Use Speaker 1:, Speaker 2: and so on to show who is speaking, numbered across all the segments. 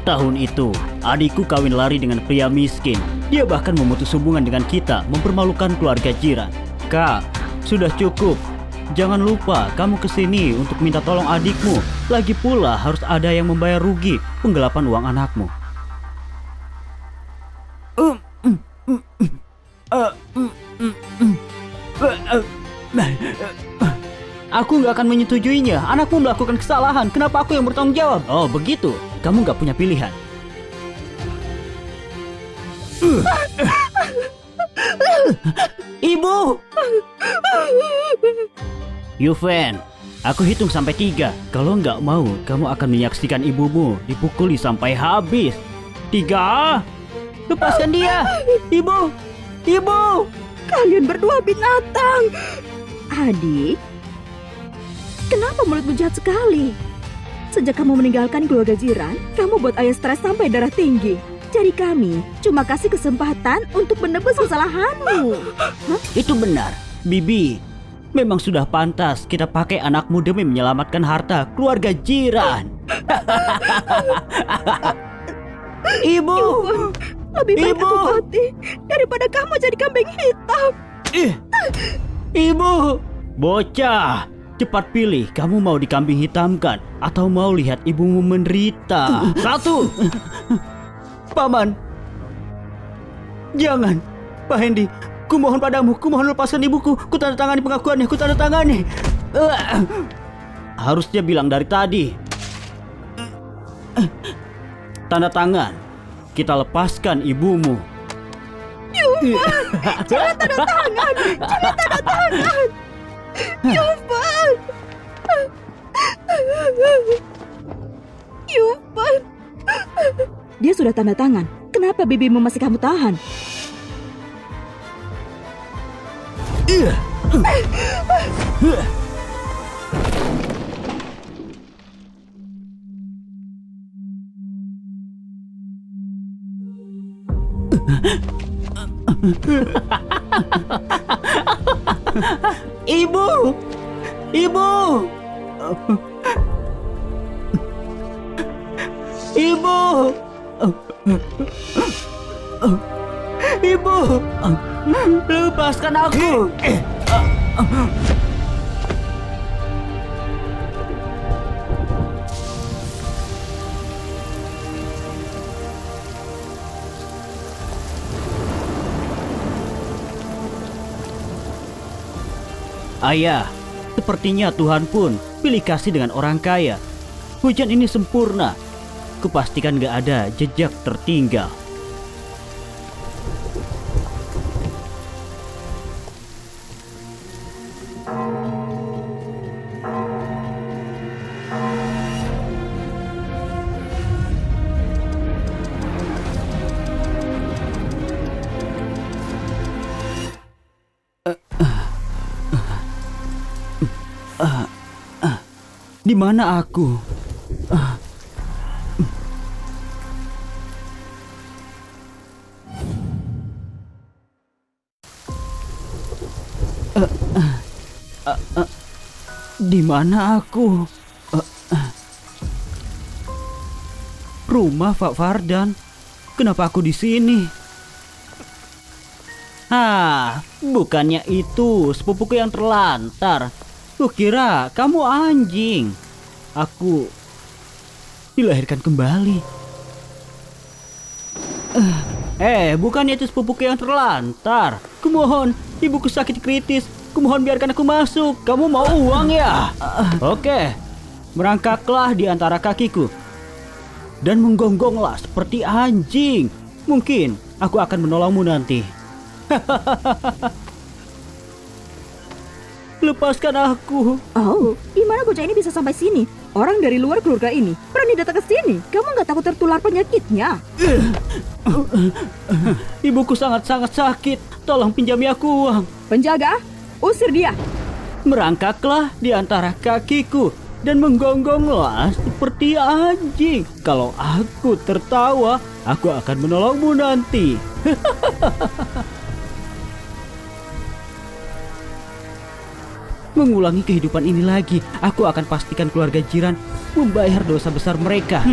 Speaker 1: Tahun itu, adikku kawin lari dengan pria miskin. Dia bahkan memutus hubungan dengan kita, mempermalukan keluarga jiran. Kak, sudah cukup. Jangan lupa kamu kesini untuk minta tolong adikmu. Lagi pula harus ada yang membayar rugi penggelapan uang anakmu. Aku nggak akan menyetujuinya. Anakmu melakukan kesalahan. Kenapa aku yang bertanggung jawab? Oh, begitu. Kamu nggak punya pilihan. Ibu! Yuven, aku hitung sampai 3. Kalau nggak mau, kamu akan menyaksikan ibumu dipukuli sampai habis. 3. Lepaskan dia! Ibu! Ibu!
Speaker 2: Kalian berdua binatang. Adik, kenapa mulutmu jahat sekali? Sejak kamu meninggalkan keluarga jiran, kamu buat ayah stres sampai darah tinggi. Jadi kami cuma kasih kesempatan untuk menebus kesalahanmu. Hah?
Speaker 1: Itu benar, Bibi. Memang sudah pantas kita pakai anakmu demi menyelamatkan harta keluarga jiran. Ibu!
Speaker 2: Lebih baik
Speaker 1: Ibu!
Speaker 2: aku mati daripada kamu jadi kambing hitam.
Speaker 1: Ibu! Bocah, cepat pilih, kamu mau dikambing hitamkan atau mau lihat ibumu menderita? 1. Paman, jangan. Pak Hendy, kumohon padamu, kumohon lepaskan ibuku. Kutandatangani pengakuannya, kutandatangani. Harusnya bilang dari tadi. Tanda tangan, kita lepaskan ibumu.
Speaker 2: Jangan tanda tangan, jangan tanda tangan. Yuvan! Yuvan! Dia sudah tanda tangan. Kenapa bibimu masih kamu tahan?
Speaker 1: Ibu! Ibu! Ibu! Ibu! Lepaskan aku! Ayah, sepertinya Tuhan pun pilih kasih dengan orang kaya. Hujan ini sempurna. Kupastikan gak ada jejak tertinggal. Di mana aku? Di mana aku? Rumah Pak Fardan. Kenapa aku di sini? Bukannya itu sepupuku yang terlantar. Kukira kamu anjing. Aku dilahirkan kembali. Bukannya itu sepupuku yang terlantar. Kumohon, ibuku sakit kritis. Kumohon biarkan aku masuk. Kamu mau uang ya? Oke, merangkaklah di antara kakiku dan menggonggonglah seperti anjing. Mungkin aku akan menolongmu nanti.
Speaker 2: Lepaskan aku. Oh, gimana bocah ini bisa sampai sini? Orang dari luar keluarga ini berani datang ke sini. Kamu nggak takut tertular penyakitnya?
Speaker 1: Ibuku sangat-sangat sakit. Tolong pinjami aku uang.
Speaker 2: Penjaga, usir dia.
Speaker 1: Merangkaklah di antara kakiku dan menggonggonglah seperti anjing. Kalau aku tertawa, aku akan menolongmu nanti. Mengulangi kehidupan ini lagi, aku akan pastikan keluarga jiran membayar dosa besar mereka.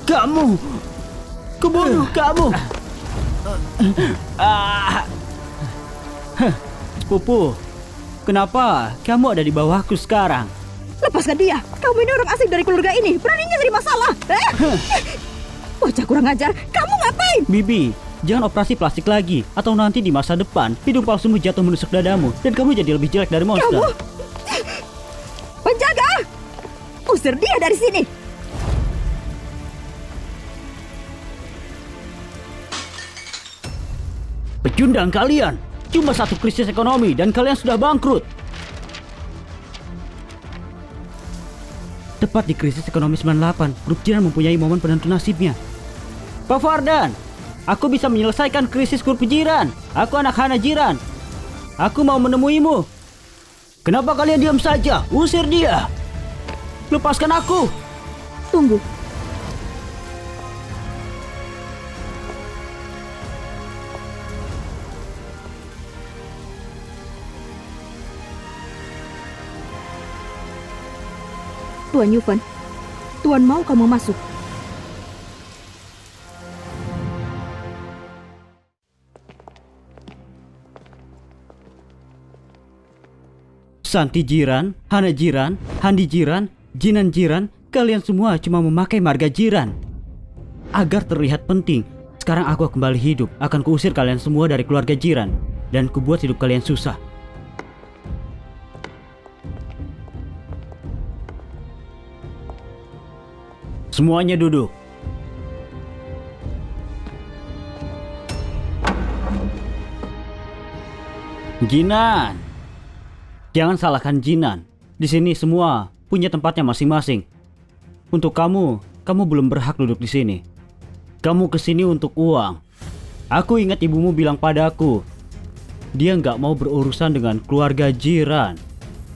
Speaker 1: Kamu! Kubunuh kamu! Sepupu, kenapa kamu ada di bawahku sekarang?
Speaker 2: Lepaskan dia. Kamu ini orang asing dari keluarga ini. Beraninya jadi masalah. Bocah kurang ajar. Kamu ngapain?
Speaker 1: Bibi, jangan operasi plastik lagi. Atau nanti di masa depan, hidung palsumu jatuh menusuk dadamu. Dan kamu jadi lebih jelek dari monster.
Speaker 2: Kamu! Penjaga! Usir dia dari sini.
Speaker 1: Pecundang kalian. Cuma satu krisis ekonomi dan kalian sudah bangkrut. Tepat di krisis ekonomi 98, grup jiran mempunyai momen penentu nasibnya. Pak Fardan, aku bisa menyelesaikan krisis grup jiran. Aku anak Hana jiran. Aku mau menemuimu. Kenapa kalian diam saja? Usir dia. Lepaskan aku.
Speaker 2: Tunggu. Tuan Yuvan, Tuan mau kamu masuk.
Speaker 1: Santi jiran, Hana jiran, Handi jiran, Jinan jiran, kalian semua cuma memakai marga jiran. Agar terlihat penting, sekarang aku kembali hidup, akan kuusir kalian semua dari keluarga jiran. Dan kubuat hidup kalian susah. Semuanya duduk. Jinan. Jangan salahkan Jinan. Di sini semua punya tempatnya masing-masing. Untuk kamu belum berhak duduk di sini. Kamu kesini untuk uang. Aku ingat ibumu bilang padaku, dia nggak mau berurusan dengan keluarga jiran.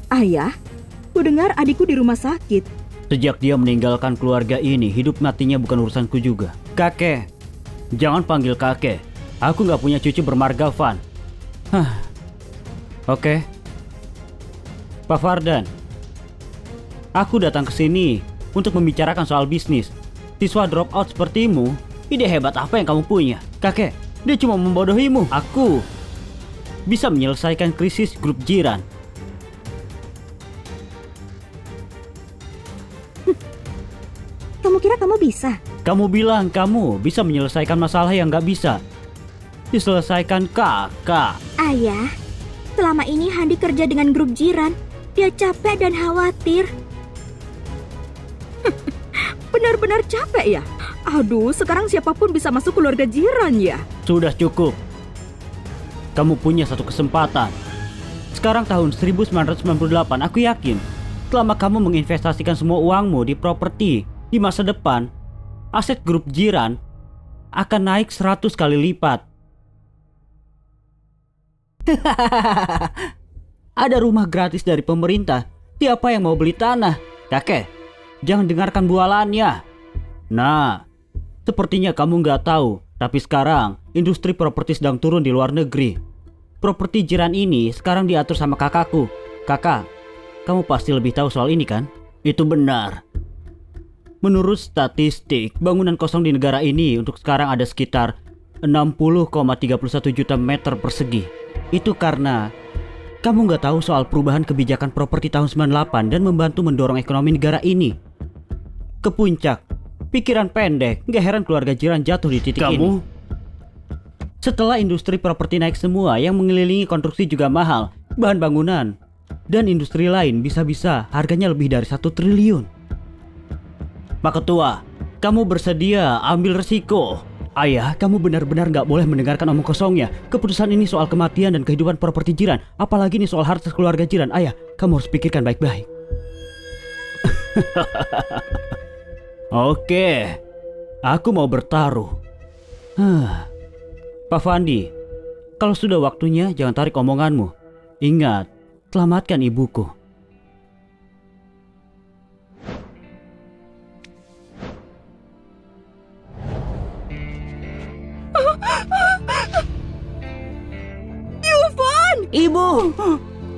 Speaker 2: Ayah, ku dengar adikku di rumah sakit.
Speaker 1: Sejak dia meninggalkan keluarga ini, hidup matinya bukan urusanku juga. Kakek, jangan panggil kakek. Aku nggak punya cucu bermarga Van. Oke. Pak Fardan, aku datang ke sini untuk membicarakan soal bisnis. Siswa drop out sepertimu, ide hebat apa yang kamu punya? Kakek, dia cuma membodohimu. Aku bisa menyelesaikan krisis grup jiran.
Speaker 2: Kamu kira kamu bisa?
Speaker 1: Kamu bilang kamu bisa menyelesaikan masalah yang nggak bisa diselesaikan kakak.
Speaker 2: Ayah, selama ini Handi kerja dengan grup jiran. Dia capek dan khawatir. Benar-benar capek ya? Aduh, sekarang siapapun bisa masuk keluarga jiran ya?
Speaker 1: Sudah cukup. Kamu punya satu kesempatan. Sekarang tahun 1998, aku yakin selama kamu menginvestasikan semua uangmu di properti, di masa depan, aset grup jiran akan naik 100 kali lipat. Ada rumah gratis dari pemerintah. Siapa yang mau beli tanah? Kakek, jangan dengarkan bualannya. Nah, sepertinya kamu nggak tahu, tapi sekarang industri properti sedang turun di luar negeri. Properti jiran ini sekarang diatur sama kakakku. Kakak, kamu pasti lebih tahu soal ini kan? Itu benar. Menurut statistik, bangunan kosong di negara ini untuk sekarang ada sekitar 60,31 juta meter persegi. Itu karena kamu nggak tahu soal perubahan kebijakan properti tahun 98 dan membantu mendorong ekonomi negara ini ke puncak. Pikiran pendek, nggak heran keluarga jiran jatuh di titik ini. Setelah industri properti naik semua, yang mengelilingi konstruksi juga mahal, bahan bangunan dan industri lain bisa-bisa harganya lebih dari 1 triliun. Pak Ketua, kamu bersedia ambil resiko Ayah, kamu benar-benar nggak boleh mendengarkan omong kosongnya. Keputusan ini soal kematian dan kehidupan properti jiran. Apalagi ini soal harta keluarga jiran. Ayah, kamu harus pikirkan baik-baik. Oke, aku mau bertaruh. Pak Fandi, kalau sudah waktunya jangan tarik omonganmu. Ingat, selamatkan ibuku.
Speaker 2: Dufan!
Speaker 1: Ibu!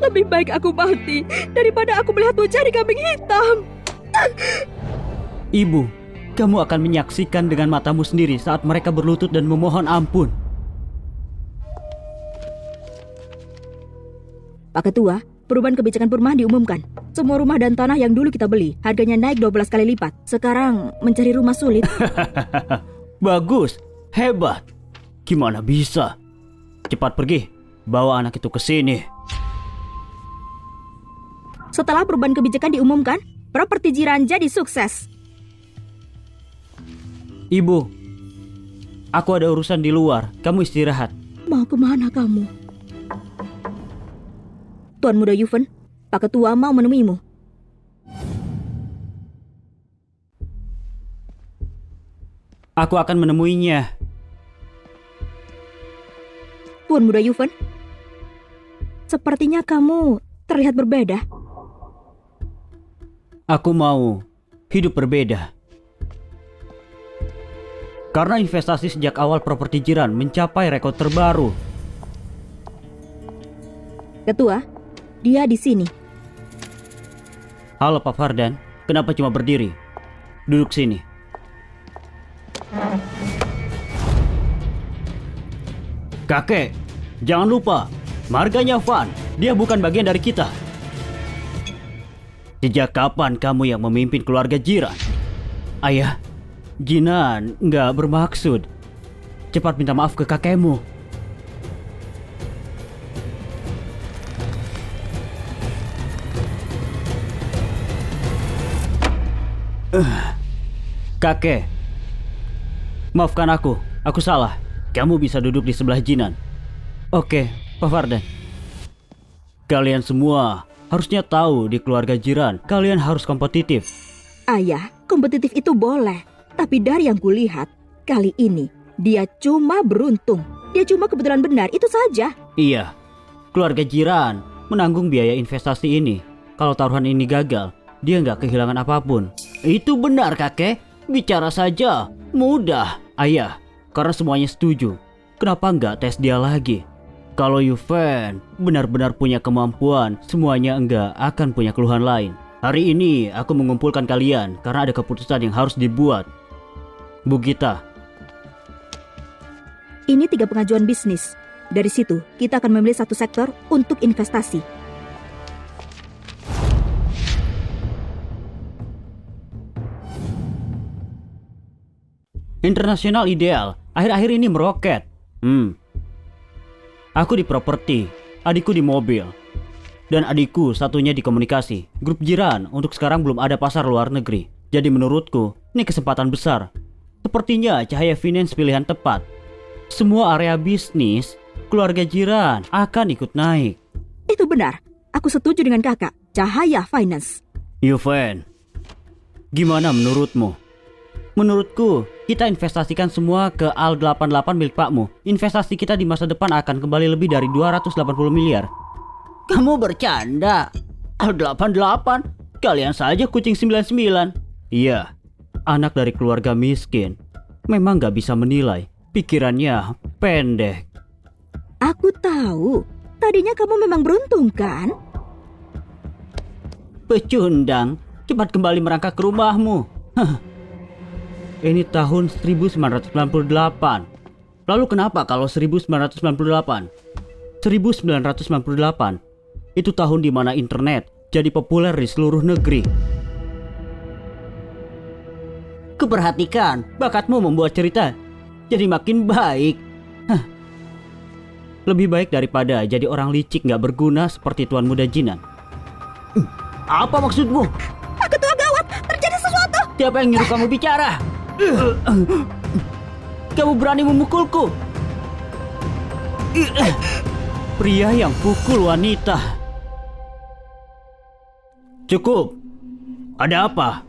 Speaker 2: Lebih baik aku mati daripada aku melihatmu jadi kambing hitam.
Speaker 1: Ibu, kamu akan menyaksikan dengan matamu sendiri saat mereka berlutut dan memohon ampun.
Speaker 2: Pak Ketua, perubahan kebijakan perumahan diumumkan. Semua rumah dan tanah yang dulu kita beli, harganya naik 12 kali lipat. Sekarang mencari rumah sulit.
Speaker 1: Bagus, hebat. Gimana bisa? Cepat pergi, bawa anak itu ke sini.
Speaker 2: Setelah perubahan kebijakan diumumkan, properti jiran jadi sukses.
Speaker 1: Ibu, aku ada urusan di luar. Kamu istirahat.
Speaker 2: Mau kemana kamu? Tuan Muda Yuven, Pak Ketua mau menemuimu.
Speaker 1: Aku akan menemuinya.
Speaker 2: Tuan Muda Yuven, sepertinya kamu terlihat berbeda.
Speaker 1: Aku mau hidup berbeda. Karena investasi sejak awal properti jiran mencapai rekor terbaru.
Speaker 2: Ketua, dia di sini.
Speaker 1: Halo Pak Fardan, kenapa cuma berdiri? Duduk sini. Kakek, jangan lupa, marganya Van, dia bukan bagian dari kita. Sejak kapan kamu yang memimpin keluarga jiran? Ayah, Jinan nggak bermaksud. Cepat minta maaf ke kakekmu. Kakek, maafkan aku salah. Kamu bisa duduk di sebelah Jinan. Oke, Pak Fardan. Kalian semua harusnya tahu di keluarga jiran, kalian harus kompetitif.
Speaker 2: Ayah, kompetitif itu boleh. Tapi dari yang kulihat, kali ini dia cuma beruntung. Dia cuma kebetulan benar, itu saja.
Speaker 1: Iya, keluarga jiran menanggung biaya investasi ini. Kalau taruhan ini gagal, dia nggak kehilangan apapun. Itu benar kakek, bicara saja mudah. Ayah, karena semuanya setuju, kenapa nggak tes dia lagi? Kalau Yuven benar-benar punya kemampuan, semuanya enggak akan punya keluhan lain. Hari ini aku mengumpulkan kalian karena ada keputusan yang harus dibuat. Bu Gita.
Speaker 2: Ini 3 pengajuan bisnis. Dari situ, kita akan memilih satu sektor untuk investasi.
Speaker 1: Internasional ideal, akhir-akhir ini meroket. Aku di properti, adikku di mobil, dan adikku satunya di komunikasi. Grup jiran untuk sekarang belum ada pasar luar negeri. Jadi menurutku, ini kesempatan besar. Sepertinya Cahaya Finance pilihan tepat. Semua area bisnis, keluarga jiran akan ikut naik.
Speaker 2: Itu benar. Aku setuju dengan kakak. Cahaya Finance.
Speaker 1: Yuven, gimana menurutmu? Menurutku, kita investasikan semua ke AL88 milik pakmu. Investasi kita di masa depan akan kembali lebih dari 280 miliar. Kamu bercanda? AL88? Kalian saja kucing 99. Iya, anak dari keluarga miskin. Memang gak bisa menilai. Pikirannya pendek.
Speaker 2: Aku tahu. Tadinya kamu memang beruntung kan?
Speaker 1: Pecundang, cepat kembali merangkak ke rumahmu. Ini tahun 1998. Lalu kenapa kalau 1998? 1998 itu tahun di mana internet jadi populer di seluruh negeri. Kuperhatikan, bakatmu membuat cerita jadi makin baik. Lebih baik daripada jadi orang licik gak berguna seperti Tuan Muda Jinan. Apa maksudmu?
Speaker 2: Pak Ketua, gawat! Terjadi sesuatu!
Speaker 1: Siapa yang nyuruh kamu bicara? Kamu berani memukulku? Pria yang pukul wanita. Cukup. Ada apa?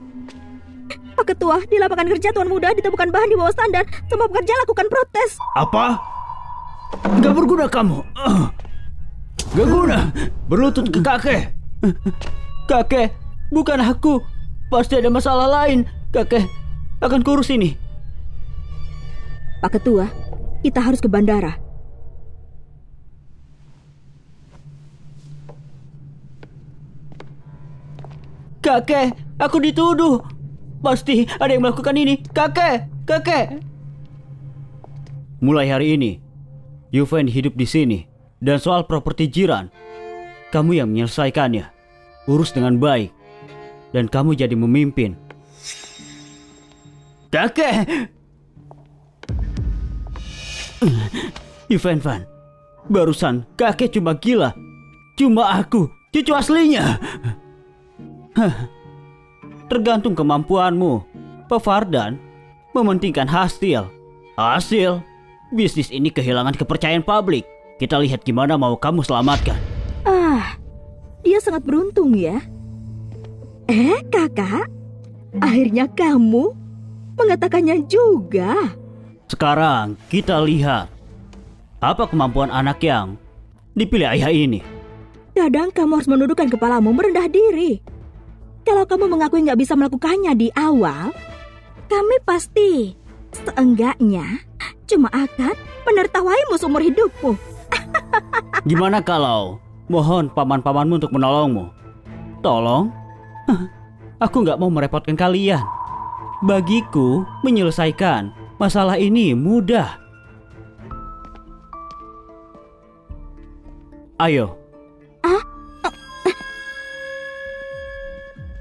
Speaker 2: Pak Ketua, di lapangan kerja Tuan Muda ditemukan bahan di bawah standar. Semua pekerja lakukan protes.
Speaker 1: Apa? Gak berguna kamu. Gak guna. Berlutut ke kakek. Kakek, bukan aku. Pasti ada masalah lain. Kakek akan kurus ini.
Speaker 2: Pak Ketua, kita harus ke bandara.
Speaker 1: Kakek, aku dituduh. Pasti ada yang melakukan ini. Kakek, kakek. Mulai hari ini, Yuven hidup di sini. Dan soal properti jiran, kamu yang menyelesaikannya. Urus dengan baik. Dan kamu jadi memimpin. Kakek! Yuven Van, barusan kakek cuma gila. Cuma aku, cucu aslinya. Tergantung kemampuanmu. Pak Vardan mementingkan hasil. Hasil? Bisnis ini kehilangan kepercayaan publik. Kita lihat gimana mau kamu selamatkan.
Speaker 2: Dia sangat beruntung ya. Kakak, akhirnya kamu mengatakannya juga.
Speaker 1: Sekarang kita lihat apa kemampuan anak yang dipilih ayah ini.
Speaker 2: Kadang kamu harus menundukkan kepalamu, merendah diri. Kalau kamu mengakui nggak bisa melakukannya di awal, kami pasti seenggaknya cuma akan menertawaimu seumur hidupmu.
Speaker 1: Gimana kalau mohon paman-pamanmu untuk menolongmu? Tolong? Aku nggak mau merepotkan kalian. Bagiku, menyelesaikan masalah ini mudah. Ayo.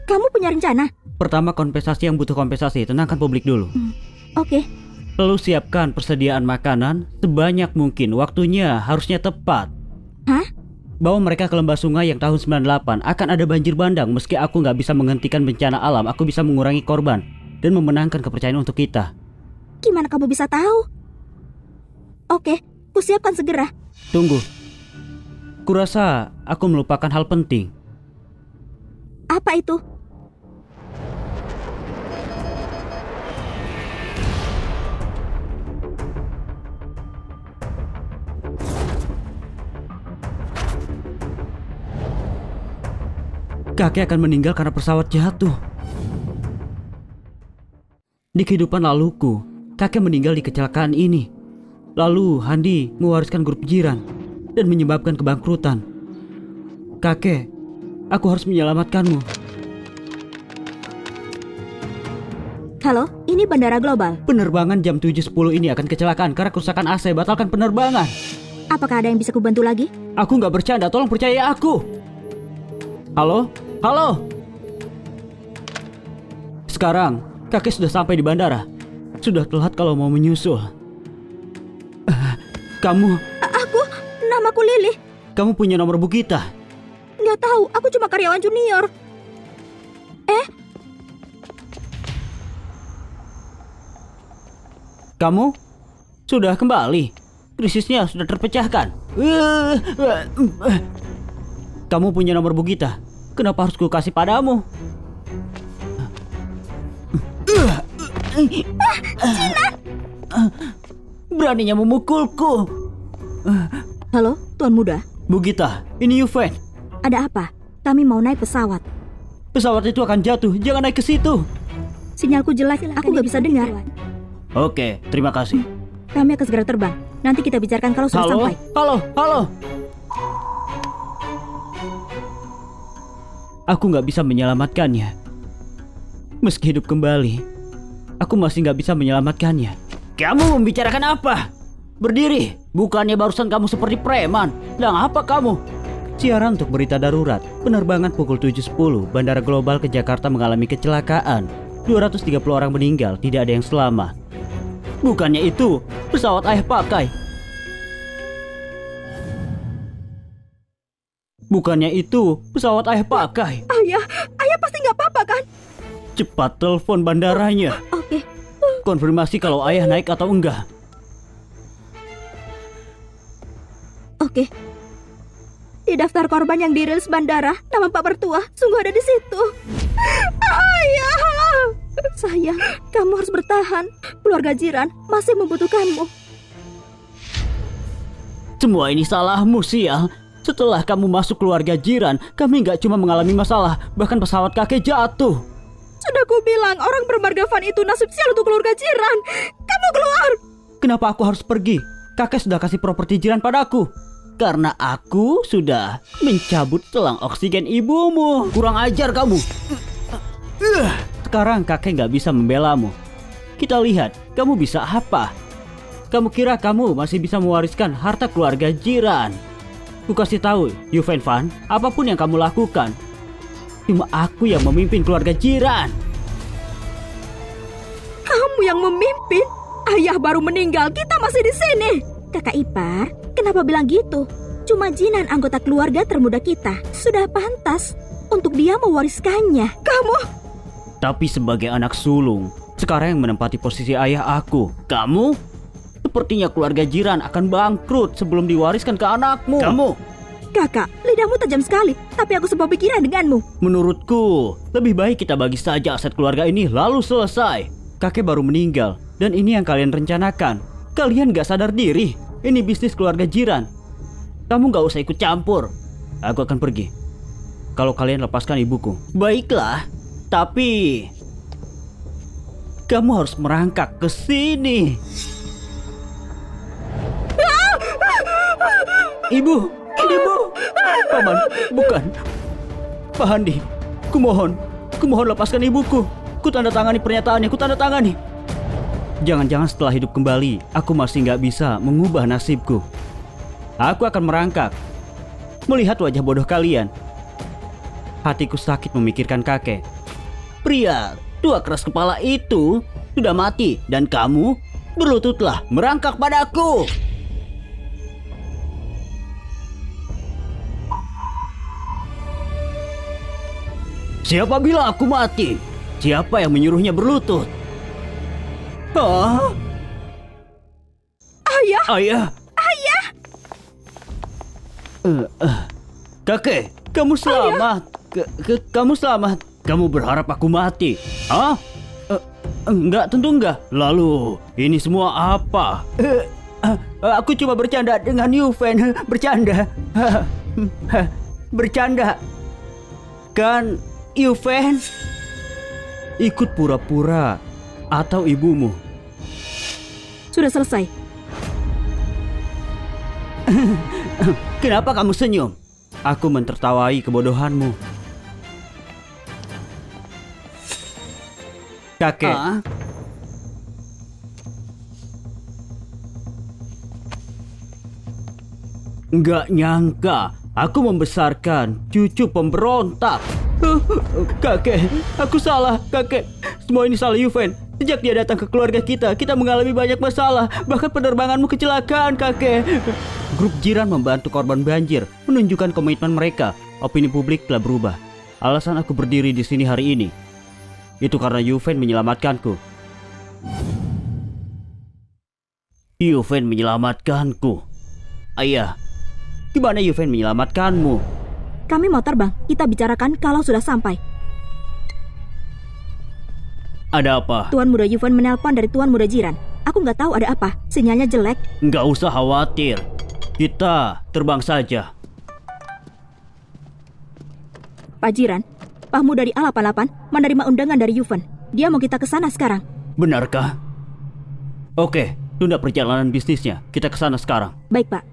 Speaker 2: Kamu punya rencana?
Speaker 1: Pertama, kompensasi yang butuh kompensasi. Tenangkan publik dulu.
Speaker 2: Oke.
Speaker 1: Lalu siapkan persediaan makanan sebanyak mungkin. Waktunya harusnya tepat.
Speaker 2: Hah?
Speaker 1: Bawa mereka ke lembah sungai yang tahun 98. Akan ada banjir bandang. Meski aku nggak bisa menghentikan bencana alam, aku bisa mengurangi korban dan memenangkan kepercayaan untuk kita.
Speaker 2: Gimana kamu bisa tahu? Oke, kusiapkan segera.
Speaker 1: Tunggu. Kurasa aku melupakan hal penting.
Speaker 2: Apa itu?
Speaker 1: Kakek akan meninggal karena pesawat jatuh. Di kehidupan laluku, kakek meninggal di kecelakaan ini. Lalu Handi mewariskan grup jiran dan menyebabkan kebangkrutan. Kakek, aku harus menyelamatkanmu.
Speaker 2: Halo, ini Bandara Global.
Speaker 1: Penerbangan jam 7.10 ini akan kecelakaan karena kerusakan AC. Batalkan penerbangan.
Speaker 2: Apakah ada yang bisa kubantu lagi?
Speaker 1: Aku nggak bercanda, tolong percaya aku. Halo? Halo? Sekarang, kakek sudah sampai di bandara. Sudah telat kalau mau menyusul. Kamu...
Speaker 2: Namaku Lily.
Speaker 1: Kamu punya nomor Bu Gita?
Speaker 2: Nggak tahu, aku cuma karyawan junior.
Speaker 1: Kamu? Sudah kembali? Krisisnya sudah terpecahkan. Kamu punya nomor Bu Gita? Kenapa harus ku kasih padamu? Beraninya memukulku.
Speaker 2: Halo, Tuan Muda.
Speaker 1: Bu Gita, ini Yuven.
Speaker 2: Ada apa? Kami mau naik pesawat.
Speaker 1: Pesawat itu akan jatuh, jangan naik ke situ.
Speaker 2: Sinyalku jelek, aku nggak bisa dengar.
Speaker 1: Oke, terima kasih.
Speaker 2: Kami akan segera terbang. Nanti kita bicarakan kalau sudah sampai.
Speaker 1: Halo. Aku nggak bisa menyelamatkannya. Meski hidup kembali, aku masih nggak bisa menyelamatkannya. Kamu membicarakan apa? Berdiri, bukannya barusan kamu seperti preman. Sedang apa kamu? Siaran untuk berita darurat. Penerbangan pukul 7.10, Bandara Global ke Jakarta mengalami kecelakaan. 230 orang meninggal, tidak ada yang selamat. Bukannya itu pesawat ayah pakai. Bukannya itu pesawat ayah pakai.
Speaker 2: Ayah pasti nggak apa-apa kan?
Speaker 1: Cepat telepon bandaranya.
Speaker 2: Oke.
Speaker 1: konfirmasi kalau ayah naik atau enggak.
Speaker 2: Oke. Di daftar korban yang dirilis bandara, nama Pak Mertua sungguh ada di situ. Ayah! Sayang, kamu harus bertahan. Keluarga Jiran masih membutuhkanmu.
Speaker 1: Semua ini salahmu, sial. Setelah kamu masuk keluarga Jiran, kami nggak cuma mengalami masalah, bahkan pesawat kakek jatuh.
Speaker 2: Sudah kubilang, orang bermarga Van itu nasib sial untuk keluarga Jiran. Kamu keluar!
Speaker 1: Kenapa aku harus pergi? Kakek sudah kasih properti Jiran padaku. Karena aku sudah mencabut selang oksigen ibumu. Kurang ajar kamu. Sekarang kakek nggak bisa membelamu. Kita lihat, kamu bisa apa? Kamu kira kamu masih bisa mewariskan harta keluarga Jiran? Ku kasih tahu, Yuven Van, apapun yang kamu lakukan, cuma aku yang memimpin keluarga Jiran.
Speaker 2: Kamu yang memimpin? Ayah baru meninggal, kita masih di sini. Kakak ipar, kenapa bilang gitu? Cuma Jinan anggota keluarga termuda kita. Sudah pantas untuk dia mewariskannya. Kamu...
Speaker 1: Tapi sebagai anak sulung, sekarang yang menempati posisi ayah aku, kamu? Sepertinya keluarga Jiran akan bangkrut sebelum diwariskan ke anakmu. Kamu?
Speaker 2: Kakak, lidahmu tajam sekali, tapi aku sebuah pikiran denganmu.
Speaker 1: Menurutku, lebih baik kita bagi saja aset keluarga ini lalu selesai. Kakek baru meninggal, dan ini yang kalian rencanakan. Kalian gak sadar diri, ini bisnis keluarga Jiran. Kamu gak usah ikut campur. Aku akan pergi. Kalau kalian lepaskan ibuku. Baiklah, tapi... kamu harus merangkak ke sini. Ibu, Paman, bukan. Pak Handi, kumohon lepaskan ibuku. Ku tanda tangani pernyataannya, ku tanda tangani. Jangan-jangan setelah hidup kembali, aku masih nggak bisa mengubah nasibku. Aku akan merangkak, melihat wajah bodoh kalian. Hatiku sakit memikirkan kakek. Pria tua keras kepala itu sudah mati, dan kamu berlututlah merangkak padaku. Siapa bilang aku mati? Siapa yang menyuruhnya berlutut? Hah?
Speaker 2: Ayah!
Speaker 1: Ayah!
Speaker 2: Ayah!
Speaker 1: Kakek, kamu selamat. Kamu selamat. Kamu berharap aku mati? Hah? Enggak, tentu enggak. Lalu, ini semua apa? Aku cuma bercanda dengan Yuven. Bercanda. Bercanda. Kan Yuven ikut pura-pura atau ibumu?
Speaker 2: Sudah selesai.
Speaker 1: Kenapa kamu senyum? Aku mentertawai kebodohanmu. Kakek. Nggak nyangka aku membesarkan cucu pemberontak. Kakek, aku salah, kakek. Semua ini salah Yuven. Sejak dia datang ke keluarga kita mengalami banyak masalah. Bahkan penerbanganmu kecelakaan, kakek. Grup Jiran membantu korban banjir, menunjukkan komitmen mereka. Opini publik telah berubah. Alasan aku berdiri di sini hari ini, itu karena Yuven menyelamatkanku. Yuven menyelamatkanku. Ayah, gimana Yuven menyelamatkanmu?
Speaker 2: Kami mau terbang, kita bicarakan kalau sudah sampai.
Speaker 1: Ada apa?
Speaker 2: Tuan Muda Yuven menelpon dari Tuan Muda Jiran. Aku nggak tahu ada apa, sinyalnya jelek.
Speaker 1: Nggak usah khawatir, kita terbang saja.
Speaker 2: Pak Jiran, Pak Muda di A88 menerima undangan dari Yuven. Dia mau kita ke sana sekarang.
Speaker 1: Benarkah? Oke, tunda perjalanan bisnisnya. Kita ke sana sekarang.
Speaker 2: Baik, Pak.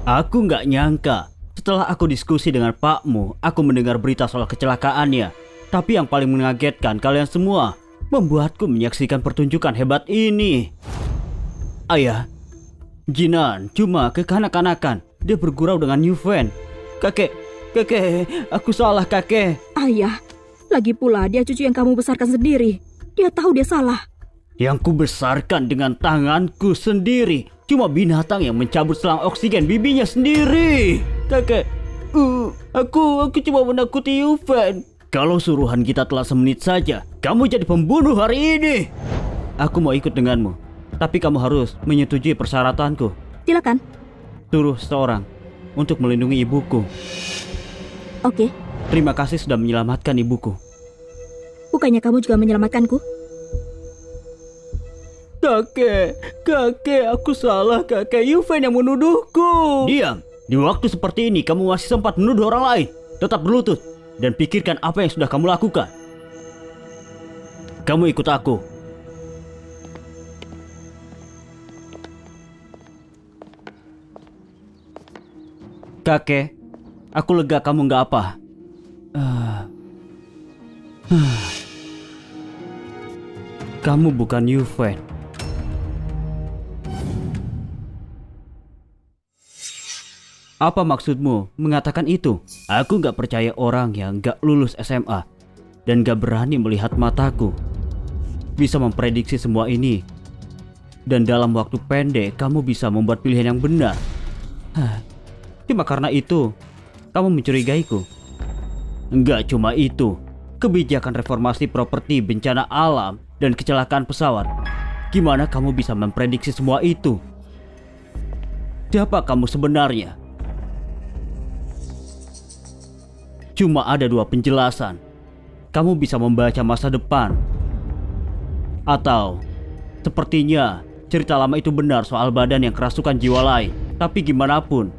Speaker 1: Aku nggak nyangka. Setelah aku diskusi dengan Pakmu, aku mendengar berita soal kecelakaannya. Tapi yang paling mengagetkan, kalian semua membuatku menyaksikan pertunjukan hebat ini. Ayah, Jinan cuma kekanak-kanakan. Dia bergurau dengan Yuven. Kakek, aku salah, kakek.
Speaker 2: Ayah, lagi pula dia cucu yang kamu besarkan sendiri. Dia tahu dia salah.
Speaker 1: Yang ku besarkan dengan tanganku sendiri. Cuma binatang yang mencabut selang oksigen bibinya sendiri. Kakek, aku cuma menakuti Yuven. Kalau suruhan kita telah semenit saja, kamu jadi pembunuh hari ini. Aku mau ikut denganmu, tapi kamu harus menyetujui persyaratanku.
Speaker 2: Silakan.
Speaker 1: Suruh seseorang untuk melindungi ibuku.
Speaker 2: Oke.
Speaker 1: Terima kasih sudah menyelamatkan ibuku.
Speaker 2: Bukannya kamu juga menyelamatkanku?
Speaker 1: Kakek, aku salah kakek. Yuven yang menuduhku. Diam. Di waktu seperti ini kamu masih sempat menuduh orang lain. Tetap berlutut dan pikirkan apa yang sudah kamu lakukan. Kamu ikut aku. Kakek, aku lega kamu nggak apa. Kamu bukan Yuven. Apa maksudmu mengatakan itu? Aku gak percaya orang yang gak lulus SMA dan gak berani melihat mataku bisa memprediksi semua ini. Dan dalam waktu pendek kamu bisa membuat pilihan yang benar. Cuma karena itu kamu mencurigaiku. Enggak cuma itu, kebijakan reformasi properti, bencana alam, dan kecelakaan pesawat. Gimana kamu bisa memprediksi semua itu? Siapa kamu sebenarnya? Cuma ada dua penjelasan. Kamu bisa membaca masa depan. Atau sepertinya cerita lama itu benar soal badan yang kerasukan jiwa lain. Tapi gimana pun,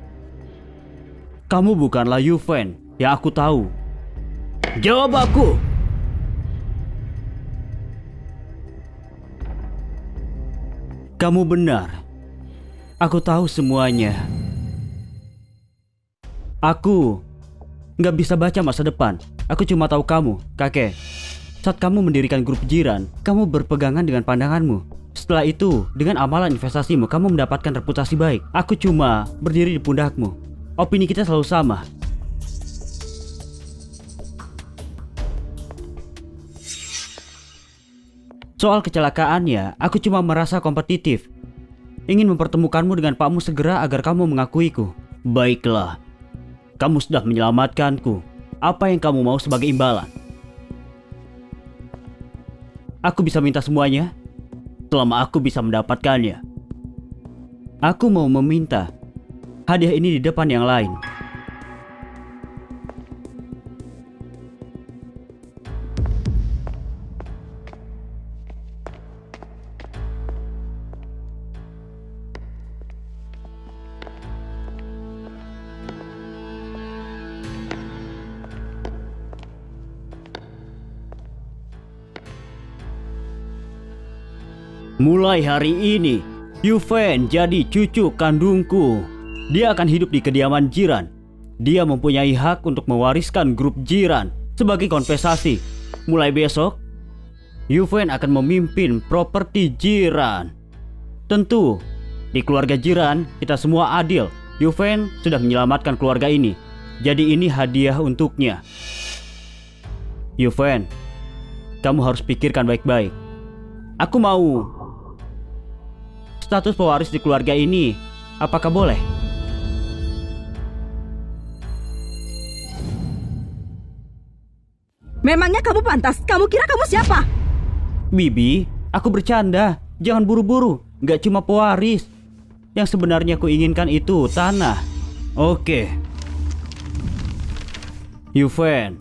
Speaker 1: kamu bukanlah Yuven yang aku tahu. Jawab aku. Kamu benar. Aku tahu semuanya. Aku nggak bisa baca masa depan. Aku cuma tahu kamu, kakek. Saat kamu mendirikan grup jiran, kamu berpegangan dengan pandanganmu. Setelah itu, dengan amalan investasimu, kamu mendapatkan reputasi baik. Aku cuma berdiri di pundakmu. Opini kita selalu sama. Soal kecelakaannya, aku cuma merasa kompetitif. Ingin mempertemukanmu dengan pakmu segera agar kamu mengakuiku. Baiklah. Kamu sudah menyelamatkanku. Apa yang kamu mau sebagai imbalan? Aku bisa minta semuanya selama aku bisa mendapatkannya. Aku mau meminta hadiah ini di depan yang lain. Mulai hari ini, Yuven jadi cucu kandungku. Dia akan hidup di kediaman jiran. Dia mempunyai hak untuk mewariskan grup jiran sebagai kompensasi. Mulai besok, Yuven akan memimpin properti jiran. Tentu, di keluarga jiran kita semua adil. Yuven sudah menyelamatkan keluarga ini. Jadi ini hadiah untuknya. Yuven, kamu harus pikirkan baik-baik. Aku mau status pewaris di keluarga ini, apakah boleh?
Speaker 2: Memangnya kamu pantas? Kamu kira kamu siapa?
Speaker 1: Bibi, aku bercanda. Jangan buru-buru. Gak cuma pewaris. Yang sebenarnya aku inginkan itu tanah. Oke. Yuven,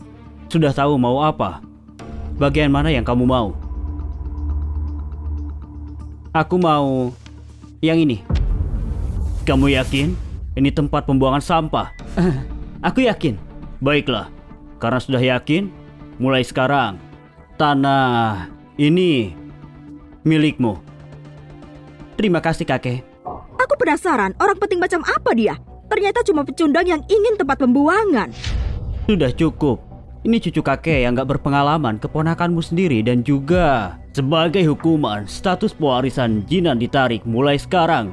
Speaker 1: sudah tahu mau apa? Bagian mana yang kamu mau? Aku mau yang ini. Kamu yakin? Ini tempat pembuangan sampah. Aku yakin. Baiklah, karena sudah yakin, mulai sekarang tanah ini milikmu. Terima kasih kakek.
Speaker 2: Aku penasaran, orang penting macam apa dia? Ternyata cuma pecundang yang ingin tempat pembuangan.
Speaker 1: Sudah cukup. Ini cucu kakek yang gak berpengalaman, keponakanmu sendiri, dan juga sebagai hukuman, status pewarisan Jinan ditarik mulai sekarang.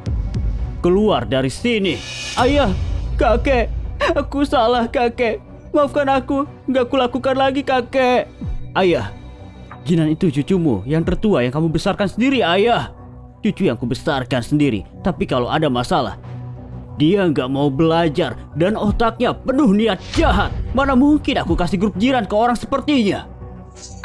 Speaker 1: Keluar dari sini. Ayah, kakek, aku salah kakek. Maafkan aku, gak kulakukan lagi kakek. Ayah, Jinan itu cucumu yang tertua yang kamu besarkan sendiri, ayah. Cucu yang kubesarkan sendiri, tapi kalau ada masalah, dia gak mau belajar dan otaknya penuh niat jahat. Mana mungkin aku kasih grup jiran ke orang sepertinya?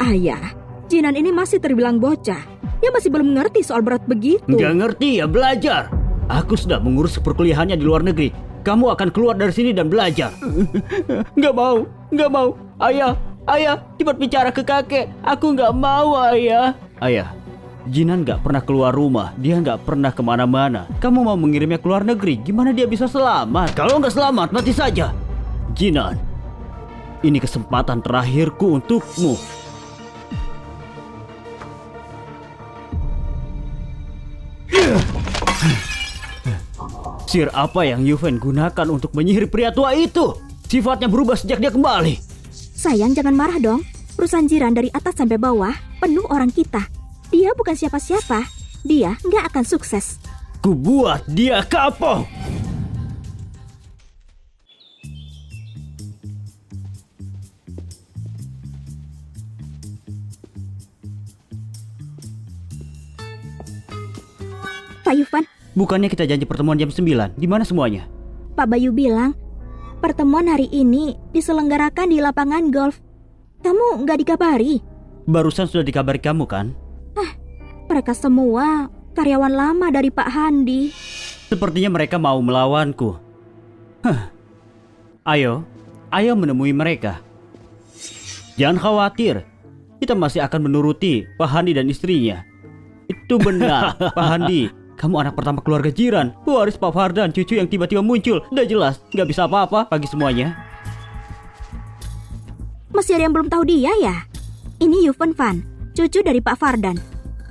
Speaker 2: Ayah, Jinan ini masih terbilang bocah. Dia masih belum mengerti soal berat begitu.
Speaker 1: Nggak ngerti ya, belajar. Aku sudah mengurus perkuliahannya di luar negeri. Kamu akan keluar dari sini dan belajar. Nggak mau. Ayah, cepat bicara ke kakek. Aku nggak mau, ayah. Ayah, Jinan nggak pernah keluar rumah. Dia nggak pernah kemana-mana. Kamu mau mengirimnya ke luar negeri? Gimana dia bisa selamat? Kalau nggak selamat, mati saja. Jinan, ini kesempatan terakhirku untukmu. Sihir apa yang Yuven gunakan untuk menyihir pria tua itu? Sifatnya berubah sejak dia kembali.
Speaker 2: Sayang, jangan marah dong. Perusahaan Jiran dari atas sampai bawah penuh orang kita. Dia bukan siapa-siapa. Dia nggak akan sukses.
Speaker 1: Ku buat dia kapok.
Speaker 2: Pak Yuvan,
Speaker 1: Bukannya kita janji pertemuan jam 9? Di mana semuanya?
Speaker 2: Pak Bayu bilang pertemuan hari ini diselenggarakan di lapangan golf. Kamu nggak dikabari?
Speaker 1: Barusan sudah dikabari kamu kan?
Speaker 2: Mereka semua karyawan lama dari Pak Handi.
Speaker 1: Sepertinya mereka mau melawanku. Ayo menemui mereka. Jangan khawatir, kita masih akan menuruti Pak Handi dan istrinya. Itu benar, Pak Handi. Kamu anak pertama keluarga Jiran, pewaris Pak Fardan, cucu yang tiba-tiba muncul. Udah jelas, nggak bisa apa-apa bagi semuanya.
Speaker 2: Masih ada yang belum tahu dia ya? Ini Yuven Van, cucu dari Pak Fardan.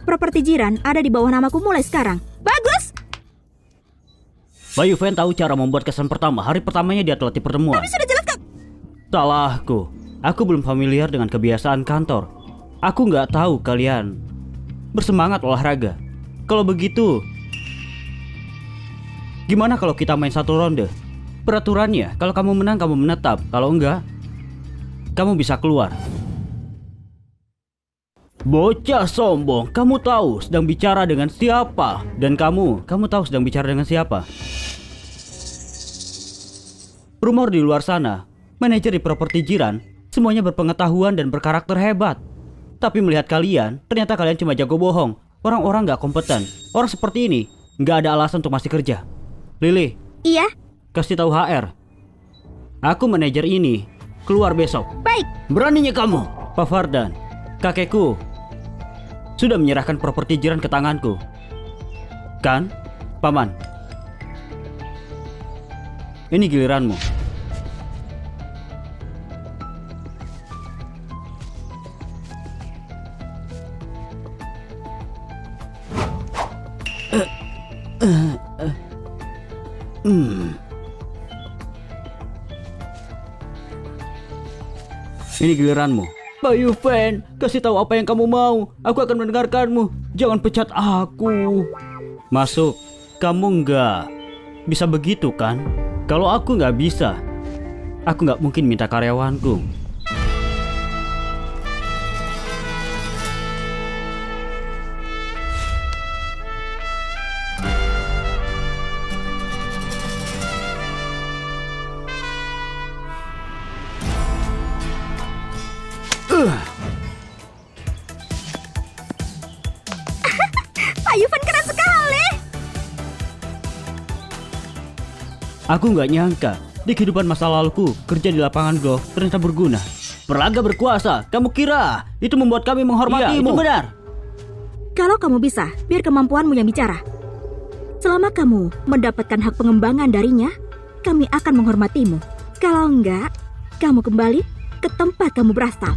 Speaker 2: Properti Jiran ada di bawah namaku mulai sekarang. Bagus!
Speaker 1: Pak Yuven tahu cara membuat kesan pertama. Hari pertamanya dia telat di pertemuan.
Speaker 2: Tapi sudah jelas kok.
Speaker 1: Salahku. Aku belum familiar dengan kebiasaan kantor. Aku nggak tahu kalian bersemangat olahraga. Kalau begitu, gimana kalau kita main satu ronde? Peraturannya, kalau kamu menang kamu menetap. Kalau enggak, kamu bisa keluar. Bocah sombong, kamu tahu sedang bicara dengan siapa? Dan kamu tahu sedang bicara dengan siapa? Rumor di luar sana, manajer di properti Jiran, semuanya berpengetahuan dan berkarakter hebat. Tapi melihat kalian, ternyata kalian cuma jago bohong. Orang-orang gak kompeten. Orang seperti ini gak ada alasan untuk masih kerja. Lily,
Speaker 2: Iya,
Speaker 1: kasih tahu HR. Aku manajer ini, keluar besok.
Speaker 2: baik.
Speaker 1: Beraninya kamu, Pak Fardan. Kakekku sudah menyerahkan properti Jiran ke tanganku. Kan, Paman? Ini giliranmu. Ini giliranmu. Pak Yuven, kasih tahu apa yang kamu mau. Aku akan mendengarkanmu. Jangan pecat aku. Masuk. Kamu nggak bisa begitu kan? Kalau aku nggak bisa, aku nggak mungkin minta karyawanku.
Speaker 2: Pak Yuvan keren sekali.
Speaker 1: Aku nggak nyangka di kehidupan masa laluku kerja di lapangan golf ternyata berguna. Berlaga berkuasa. Kamu kira itu membuat kami menghormatimu? Iya, itu benar.
Speaker 2: Kalau kamu bisa, biar kemampuanmu yang bicara. Selama kamu mendapatkan hak pengembangan darinya, kami akan menghormatimu. Kalau enggak, kamu kembali ke tempat kamu berasal.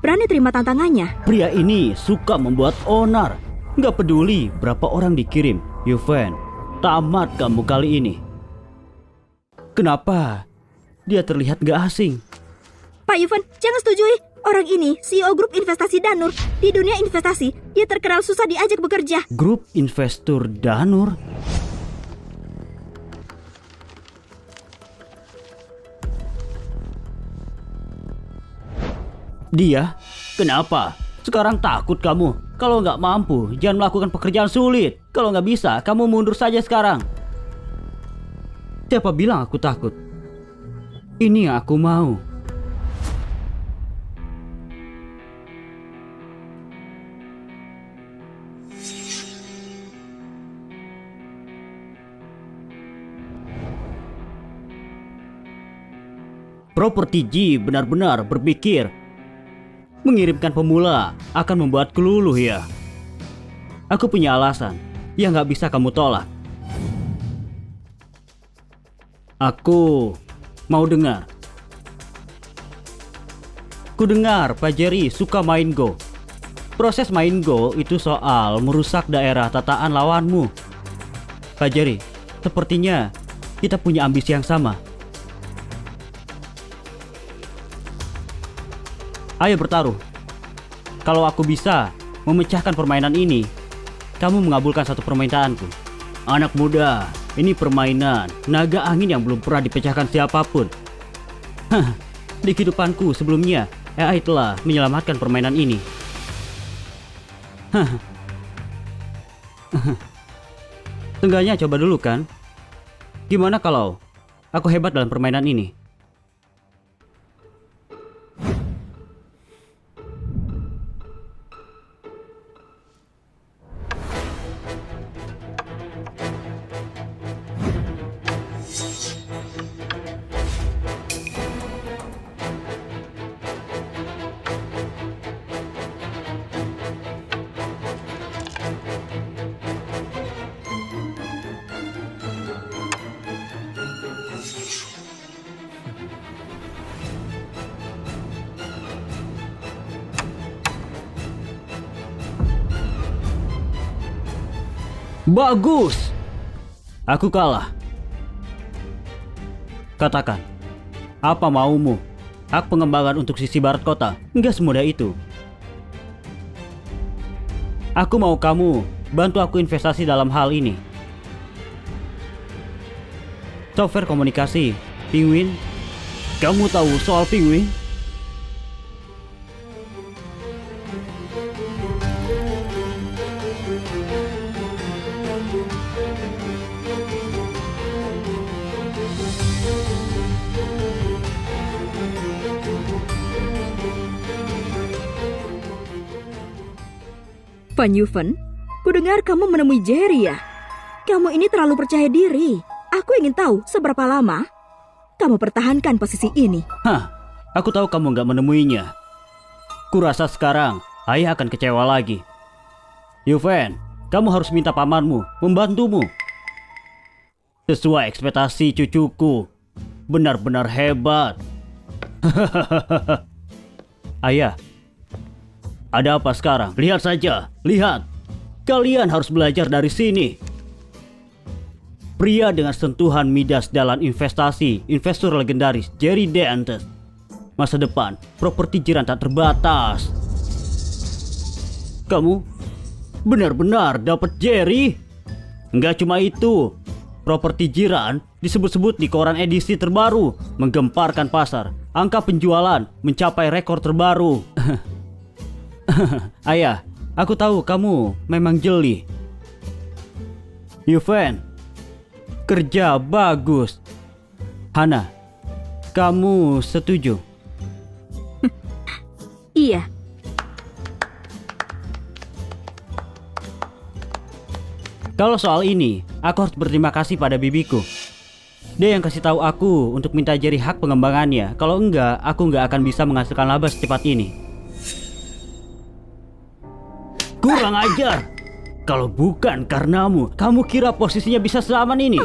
Speaker 2: Berani terima tantangannya?
Speaker 1: Pria ini suka membuat onar. Nggak peduli berapa orang dikirim. Yuven, tamat kamu kali ini. Kenapa dia terlihat nggak asing?
Speaker 2: Pak Yuvan, jangan setujui. Orang ini CEO grup investasi Danur. Di dunia investasi, dia terkenal susah diajak bekerja.
Speaker 1: Grup investor Danur? Dia? Kenapa? Sekarang takut kamu? Kalau nggak mampu, jangan melakukan pekerjaan sulit. Kalau nggak bisa, kamu mundur saja sekarang. Siapa bilang aku takut? Ini yang aku mau. Properti G benar-benar berpikir mengirimkan pemula akan membuatku luluh ya. Aku punya alasan yang gak bisa kamu tolak. Aku mau dengar. Ku dengar Pak Jerry suka main Go. Proses main Go itu soal merusak daerah tataan lawanmu. Pak Jerry, sepertinya kita punya ambisi yang sama. Ayo bertaruh. Kalau aku bisa memecahkan permainan ini, kamu mengabulkan satu permintaanku. Anak muda, ini permainan naga angin yang belum pernah dipecahkan siapapun. Di kehidupanku sebelumnya, AI telah menyelamatkan permainan ini. Seenggaknya coba dulu kan? Gimana kalau aku hebat dalam permainan ini? Bagus! Aku kalah. Katakan, apa maumu? Hak pengembangan untuk sisi barat kota? Enggak semudah itu. Aku mau kamu bantu aku investasi dalam hal ini. Software komunikasi, Penguin. Kamu tahu soal Penguin?
Speaker 2: Van Yuven, kudengar kamu menemui Jerry ya? Kamu ini terlalu percaya diri. Aku ingin tahu seberapa lama kamu pertahankan posisi ini.
Speaker 1: Aku tahu kamu nggak menemuinya. Kurasa sekarang ayah akan kecewa lagi. Yuven, kamu harus minta pamanmu membantumu. Sesuai ekspektasi cucuku, benar-benar hebat. Ayah, ada apa sekarang? Lihat saja, lihat. Kalian harus belajar dari sini. Pria dengan sentuhan Midas dalam investasi, investor legendaris Jerry D'Antos. Masa depan, properti jiran tak terbatas. Kamu benar-benar dapat Jerry? Enggak cuma itu, properti jiran disebut-sebut di koran edisi terbaru, menggemparkan pasar. Angka penjualan mencapai rekor terbaru. Ayah, aku tahu kamu memang jeli. Yuven, kerja bagus. Hana, kamu setuju?
Speaker 2: Iya.
Speaker 1: Kalau soal ini, aku harus berterima kasih pada bibiku. Dia yang kasih tahu aku untuk minta Jerry hak pengembangannya. Kalau enggak, aku enggak akan bisa menghasilkan laba secepat ini. Kurang ajar. Kalau bukan karenamu, kamu kira posisinya bisa seaman ini?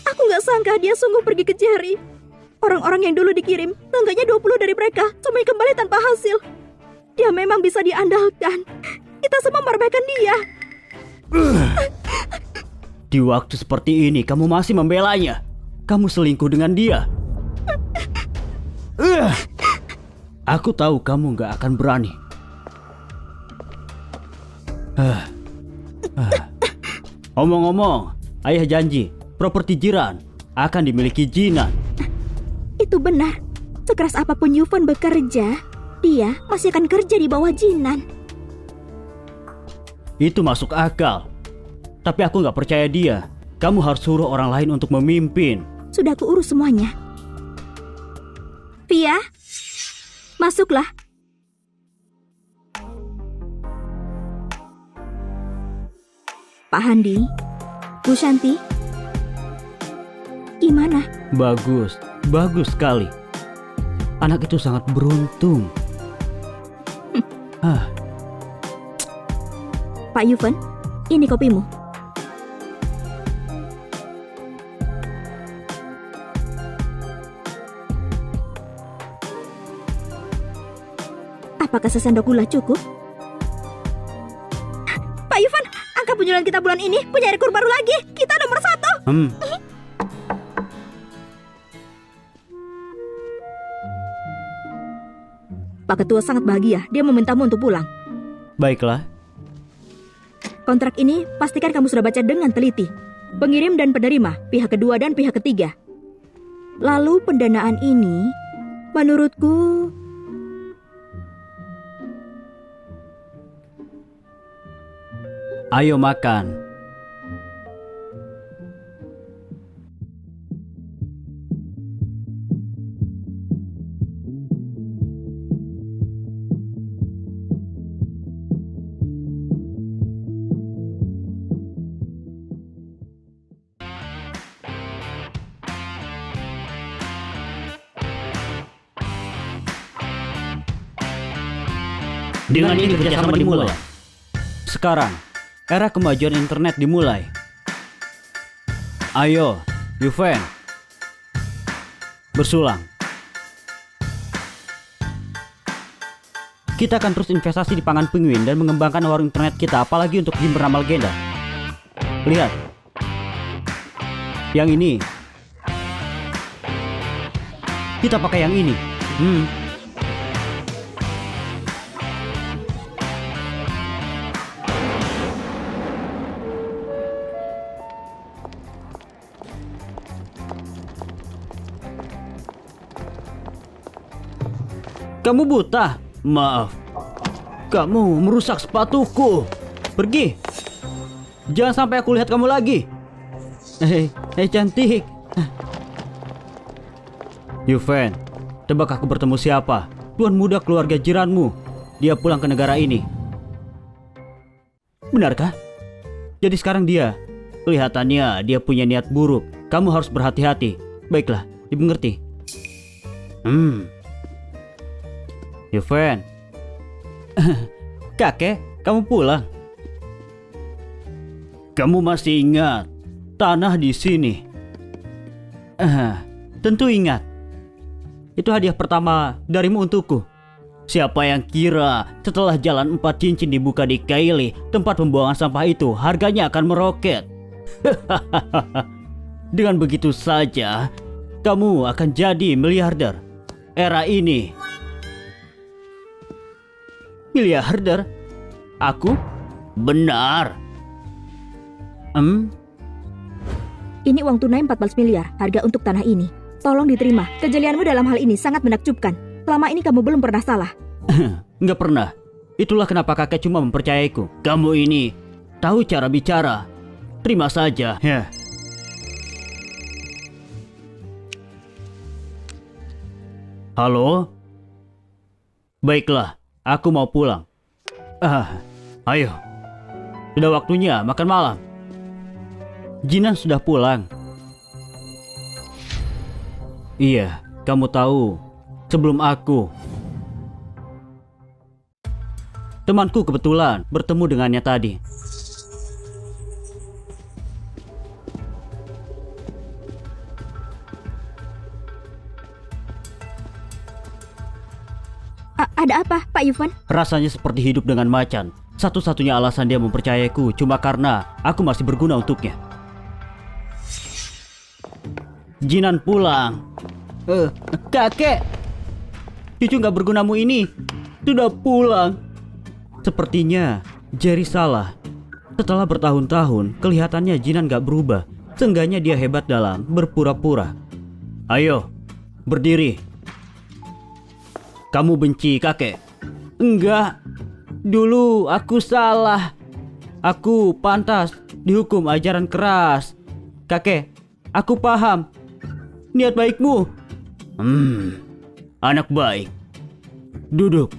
Speaker 2: Aku nggak sangka dia sungguh pergi ke Jerry. Orang-orang yang dulu dikirim, tangganya 20 dari mereka cuma kembali tanpa hasil. Dia memang bisa diandalkan. Kita semua meremehkan dia.
Speaker 1: Di waktu seperti ini, kamu masih membelanya. Kamu selingkuh dengan dia. Aku tahu kamu gak akan berani. Omong-omong, ayah janji properti jiran akan dimiliki Jinan.
Speaker 2: Itu benar. Sekeras apapun Yuven bekerja, dia masih akan kerja di bawah Jinan.
Speaker 1: Itu masuk akal. Tapi aku gak percaya dia. Kamu harus suruh orang lain untuk memimpin.
Speaker 2: Sudah aku urus semuanya. Via, masuklah. Pak Handi, Bu Shanti, gimana?
Speaker 1: Bagus, bagus sekali. Anak itu sangat beruntung.
Speaker 2: Pak Yuven, ini kopimu. Apakah sesendok gula cukup? Pak Yuven, angka penjualan kita bulan ini punya rekor baru lagi. Kita nomor 1. Pak Ketua sangat bahagia. Dia memintamu untuk pulang.
Speaker 1: Baiklah.
Speaker 2: Kontrak ini pastikan kamu sudah baca dengan teliti. Pengirim dan penerima, pihak kedua dan pihak ketiga. Lalu pendanaan ini, menurutku...
Speaker 1: Ayo makan. Dengan ini kerjasama dimulai. Sekarang, era kemajuan internet dimulai. Ayo, Yuven. Bersulang. Kita akan terus investasi di Pangan Penguin dan mengembangkan warung internet kita, apalagi untuk game bernama Legenda. Lihat. Yang ini. Kita pakai yang ini. Kamu buta? Maaf. Kamu merusak sepatuku. Pergi. Jangan sampai aku lihat kamu lagi. Cantik. Yuven, tebak aku bertemu siapa? Tuan muda keluarga jiranmu. Dia pulang ke negara ini. Benarkah? Jadi sekarang kelihatannya dia punya niat buruk. Kamu harus berhati-hati. Baiklah, dimengerti. Yuven. Kakek, kamu pulang. Kamu masih ingat tanah di sini? Tentu ingat. Itu hadiah pertama darimu untukku. Siapa yang kira setelah jalan 4 cincin dibuka di Kaili, tempat pembuangan sampah itu harganya akan meroket. Dengan begitu saja, kamu akan jadi miliarder. Era ini. Miliarder? Aku? Benar.
Speaker 2: Ini uang tunai 14 miliar, harga untuk tanah ini. Tolong diterima, kejelianmu dalam hal ini sangat menakjubkan. Selama ini kamu belum pernah salah.
Speaker 1: Nggak pernah. Itulah kenapa kakek cuma mempercayaiku. Kamu ini tahu cara bicara. Terima saja. Ya. Halo? Baiklah, aku mau pulang. Ayo. Sudah waktunya makan malam. Jinan sudah pulang. Iya, kamu tahu, sebelum aku. Temanku kebetulan bertemu dengannya tadi.
Speaker 2: Ada apa, Pak Yuven?
Speaker 1: Rasanya seperti hidup dengan macan. Satu-satunya alasan dia mempercayaiku cuma karena aku masih berguna untuknya. Jinan pulang. Kakek, cucu gak bergunamu ini sudah pulang. Sepertinya Jerry salah. Setelah bertahun-tahun, kelihatannya Jinan gak berubah. Seenggaknya dia hebat dalam berpura-pura. Ayo, berdiri. Kamu benci kakek? Enggak. Dulu aku salah. Aku pantas dihukum ajaran keras. Kakek, aku paham niat baikmu. Anak baik. Duduk.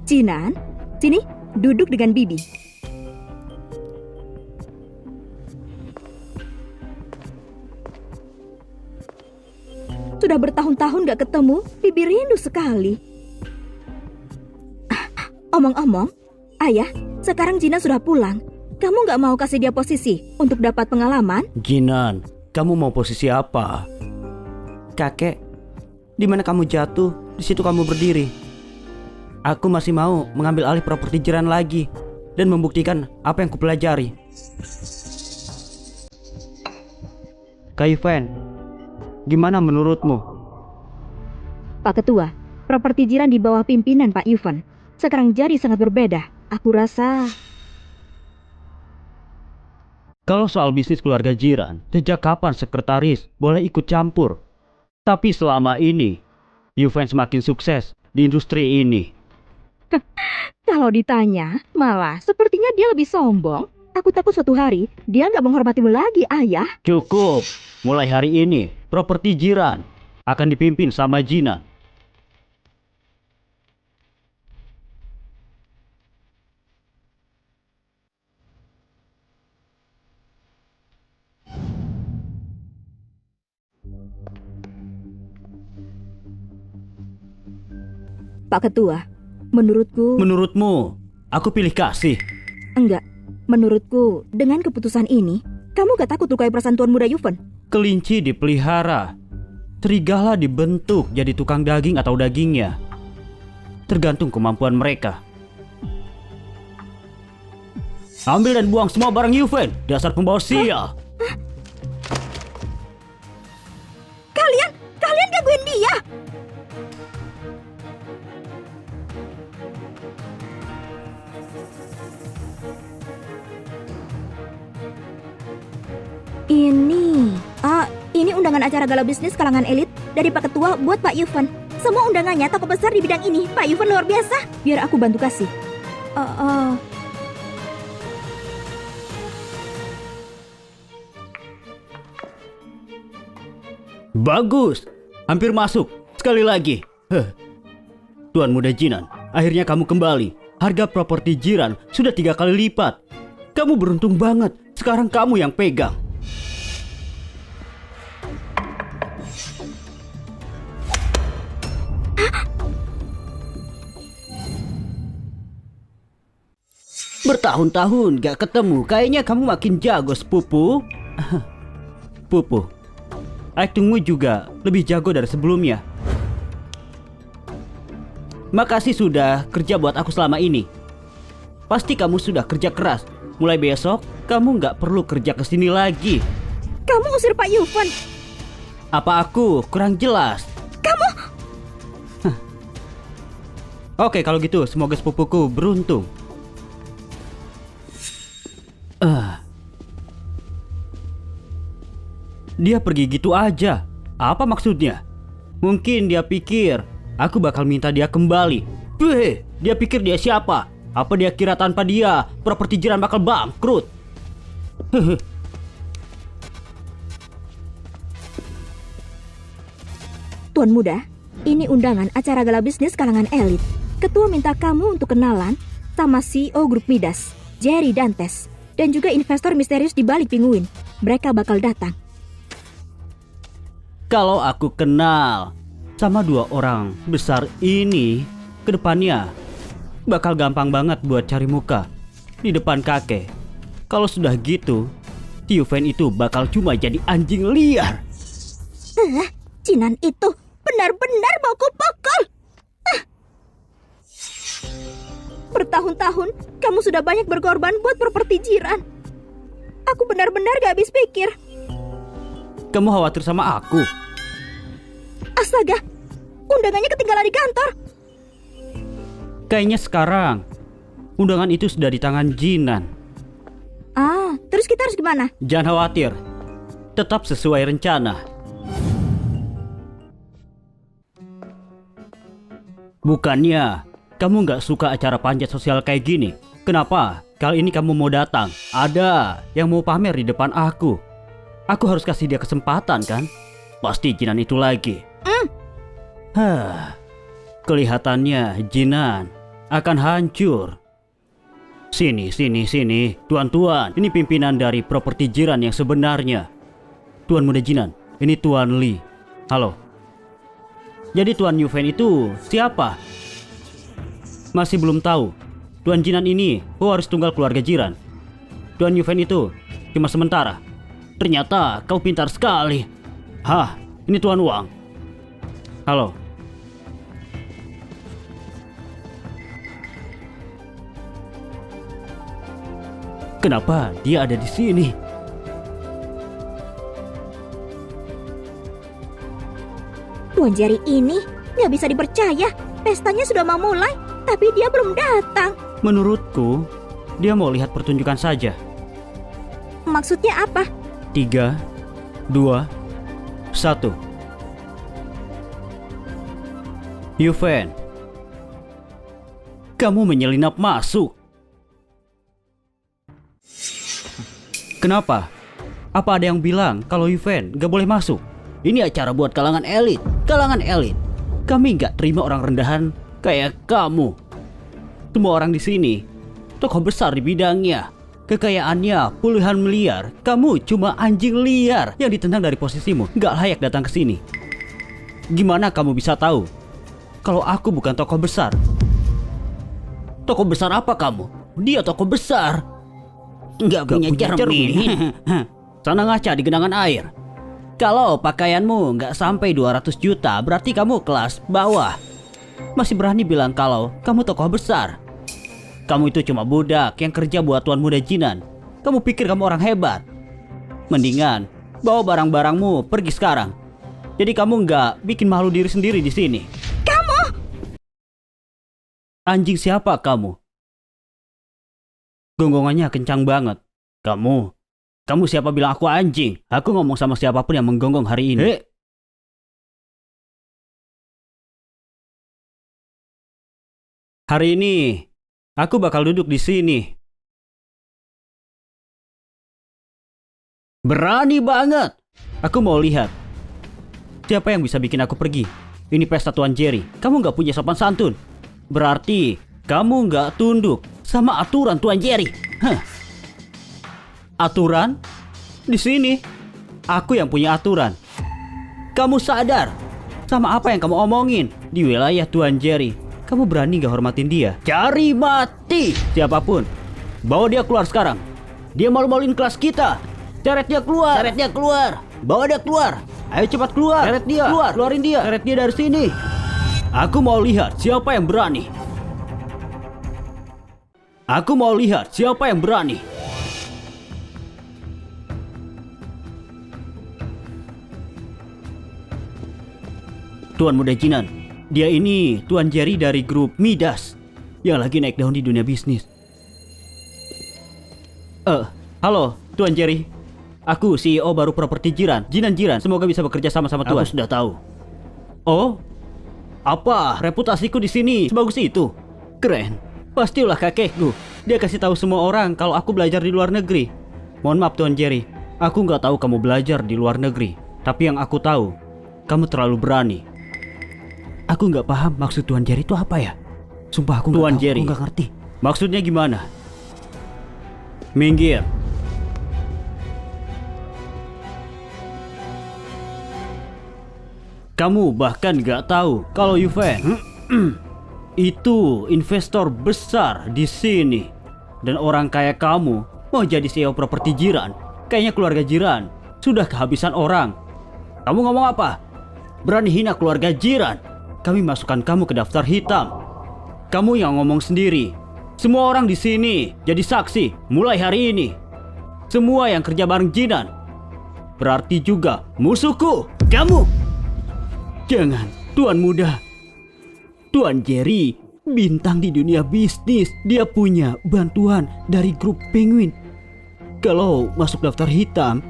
Speaker 2: Jinan, sini, duduk dengan Bibi. Sudah bertahun-tahun gak ketemu, Bibi rindu sekali. Omong-omong, Ayah, sekarang Jinan sudah pulang. Kamu gak mau kasih dia posisi untuk dapat pengalaman?
Speaker 1: Jinan, kamu mau posisi apa? Kakek, di mana kamu jatuh, di situ kamu berdiri. Aku masih mau mengambil alih properti jiran lagi dan membuktikan apa yang kupelajari. Kak Yuven, gimana menurutmu?
Speaker 2: Pak Ketua, properti jiran di bawah pimpinan Pak Yuven sekarang jadi sangat berbeda. Aku rasa...
Speaker 1: Kalau soal bisnis keluarga jiran, sejak kapan sekretaris boleh ikut campur? Tapi selama ini, Yuven semakin sukses di industri ini.
Speaker 2: Kalau ditanya, malah sepertinya dia lebih sombong. Aku takut suatu hari dia nggak menghormatimu lagi, Ayah.
Speaker 1: Cukup, mulai hari ini properti jiran akan dipimpin sama Jinan.
Speaker 2: Pak Ketua, menurutku...
Speaker 1: Menurutmu, aku pilih kasih.
Speaker 2: Enggak, menurutku dengan keputusan ini, kamu gak takut lukai perasaan Tuan Muda Yuven?
Speaker 1: Kelinci dipelihara, serigala dibentuk jadi tukang daging atau dagingnya. Tergantung kemampuan mereka. Ambil dan buang semua barang Yuven, dasar pembawa sial.
Speaker 2: Kalian gangguin dia! Ini undangan acara gala bisnis kalangan elit dari Pak Ketua buat Pak Yuven. Semua undangannya tokoh besar di bidang ini. Pak Yuven luar biasa. Biar aku bantu kasih.
Speaker 1: Bagus, hampir masuk. Sekali lagi. Tuan Muda Jinan, akhirnya kamu kembali. Harga properti jiran sudah 3 kali lipat. Kamu beruntung banget. Sekarang kamu yang pegang. Bertahun-tahun gak ketemu. Kayaknya kamu makin jago, sepupu. Pupu, aktingmu juga lebih jago dari sebelumnya. Makasih sudah kerja buat aku selama ini. Pasti kamu sudah kerja keras. Mulai besok, kamu gak perlu kerja kesini lagi.
Speaker 2: Kamu usir Pak Yuven.
Speaker 1: Apa aku kurang jelas?
Speaker 2: Kamu...
Speaker 1: Oke, kalau gitu semoga sepupuku beruntung. Dia pergi gitu aja. Apa maksudnya? Mungkin dia pikir aku bakal minta dia kembali. Dia pikir dia siapa? Apa dia kira tanpa dia properti jiran bakal bangkrut?
Speaker 2: Tuan Muda, ini undangan acara gala bisnis kalangan elit. Ketua minta kamu untuk kenalan sama CEO Grup Midas, Jerry Dantes, dan juga investor misterius di balik Pinguin. Mereka bakal datang.
Speaker 1: Kalau aku kenal sama 2 orang besar ini, kedepannya bakal gampang banget buat cari muka di depan kakek. Kalau sudah gitu, Yuven itu bakal cuma jadi anjing liar.
Speaker 2: Jinan itu benar-benar mau kupukul. Bertahun-tahun kamu sudah banyak berkorban buat properti jiran. Aku benar-benar gak habis pikir.
Speaker 1: Kamu khawatir sama aku?
Speaker 2: Astaga, undangannya ketinggalan di kantor.
Speaker 1: Kayaknya sekarang undangan itu sudah di tangan Jinan.
Speaker 2: Terus kita harus gimana?
Speaker 1: Jangan khawatir, tetap sesuai rencana. Bukannya kamu nggak suka acara panjat sosial kayak gini? Kenapa kali ini kamu mau datang? Ada yang mau pamer di depan aku. Aku harus kasih dia kesempatan kan? Pasti Jinan itu lagi. Kelihatannya Jinan akan hancur. Sini, Tuan-tuan. Ini pimpinan dari properti Jiran yang sebenarnya. Tuan muda Jinan, ini Tuan Lee. Halo. Jadi Tuan Yufen itu siapa? Masih belum tahu. Tuan Jinan ini pewaris tunggal keluarga Jiran. Tuan Yufen itu cuma sementara. Ternyata kau pintar sekali. Hah, ini Tuan Wang. Halo. Kenapa dia ada di sini?
Speaker 2: Tuan Jerry ini nggak bisa dipercaya. Pestanya sudah mau mulai, tapi dia belum datang.
Speaker 1: Menurutku, dia mau lihat pertunjukan saja.
Speaker 2: Maksudnya apa?
Speaker 1: 3, 2, 1. Yufen, kamu menyelinap masuk. Kenapa? Apa ada yang bilang kalau Yufen gak boleh masuk? Ini acara buat kalangan elit. Kalangan elit. Kami gak terima orang rendahan kayak kamu. Semua orang di sini tokoh besar di bidangnya. Kekayaannya puluhan miliar. Kamu cuma anjing liar yang ditendang dari posisimu. Gak layak datang ke sini. Gimana kamu bisa tahu kalau aku bukan tokoh besar? Tokoh besar apa kamu? Dia tokoh besar. Gak punya cermin. Sana ngaca di genangan air. Kalau pakaianmu nggak sampai 200 juta, berarti kamu kelas bawah. Masih berani bilang kalau kamu tokoh besar. Kamu itu cuma budak yang kerja buat Tuan Muda Jinan. Kamu pikir kamu orang hebat? Mendingan bawa barang-barangmu pergi sekarang. Jadi kamu nggak bikin malu diri sendiri di sini.
Speaker 2: Kamu!
Speaker 1: Anjing siapa kamu? Gonggongannya kencang banget. Kamu siapa bilang aku anjing? Aku ngomong sama siapapun yang menggonggong hari ini. Hari ini aku bakal duduk di sini. Berani banget. Aku mau lihat siapa yang bisa bikin aku pergi. Ini pesta Tuan Jerry. Kamu nggak punya sopan santun. Berarti kamu nggak tunduk sama aturan Tuan Jerry. Aturan? Di sini aku yang punya aturan. Kamu sadar sama apa yang kamu omongin di wilayah Tuan Jerry? Kamu berani gak hormatin dia? Cari mati siapapun. Bawa dia keluar sekarang. Dia malu-maluin kelas kita. Seret dia keluar. Seret dia keluar. Bawa dia keluar. Ayo cepat keluar. Seret dia. Keluar. Keluarin dia. Seret dia dari sini. Aku mau lihat siapa yang berani. Aku mau lihat siapa yang berani. Tuan Muda Jinan, dia ini Tuan Jerry dari grup Midas yang lagi naik daun di dunia bisnis. Halo Tuan Jerry. Aku CEO baru properti Jiran, Jiran. Semoga bisa bekerja sama-sama Tuan. Aku sudah tahu. Oh? Apa reputasiku di sini sebagus itu? Keren. Pastilah kakekku. Dia kasih tahu semua orang kalau aku belajar di luar negeri. Mohon maaf Tuan Jerry, aku nggak tahu kamu belajar di luar negeri. Tapi yang aku tahu, kamu terlalu berani. Aku nggak paham maksud Tuan Jerry itu apa ya? Sumpah aku nggak tahu, aku nggak ngerti. Maksudnya gimana? Minggir. Kamu bahkan nggak tahu kalau Yufen itu investor besar di sini. Dan orang kayak kamu mau jadi CEO properti Jiran. Kayaknya keluarga Jiran sudah kehabisan orang. Kamu ngomong apa? Berani hina keluarga Jiran? Kami masukkan kamu ke daftar hitam. Kamu yang ngomong sendiri. Semua orang di sini jadi saksi mulai hari ini. Semua yang kerja bareng Jinan berarti juga musuhku. Kamu jangan, Tuan Muda. Tuan Jerry bintang di dunia bisnis. Dia punya bantuan dari grup Penguin. Kalau masuk daftar hitam,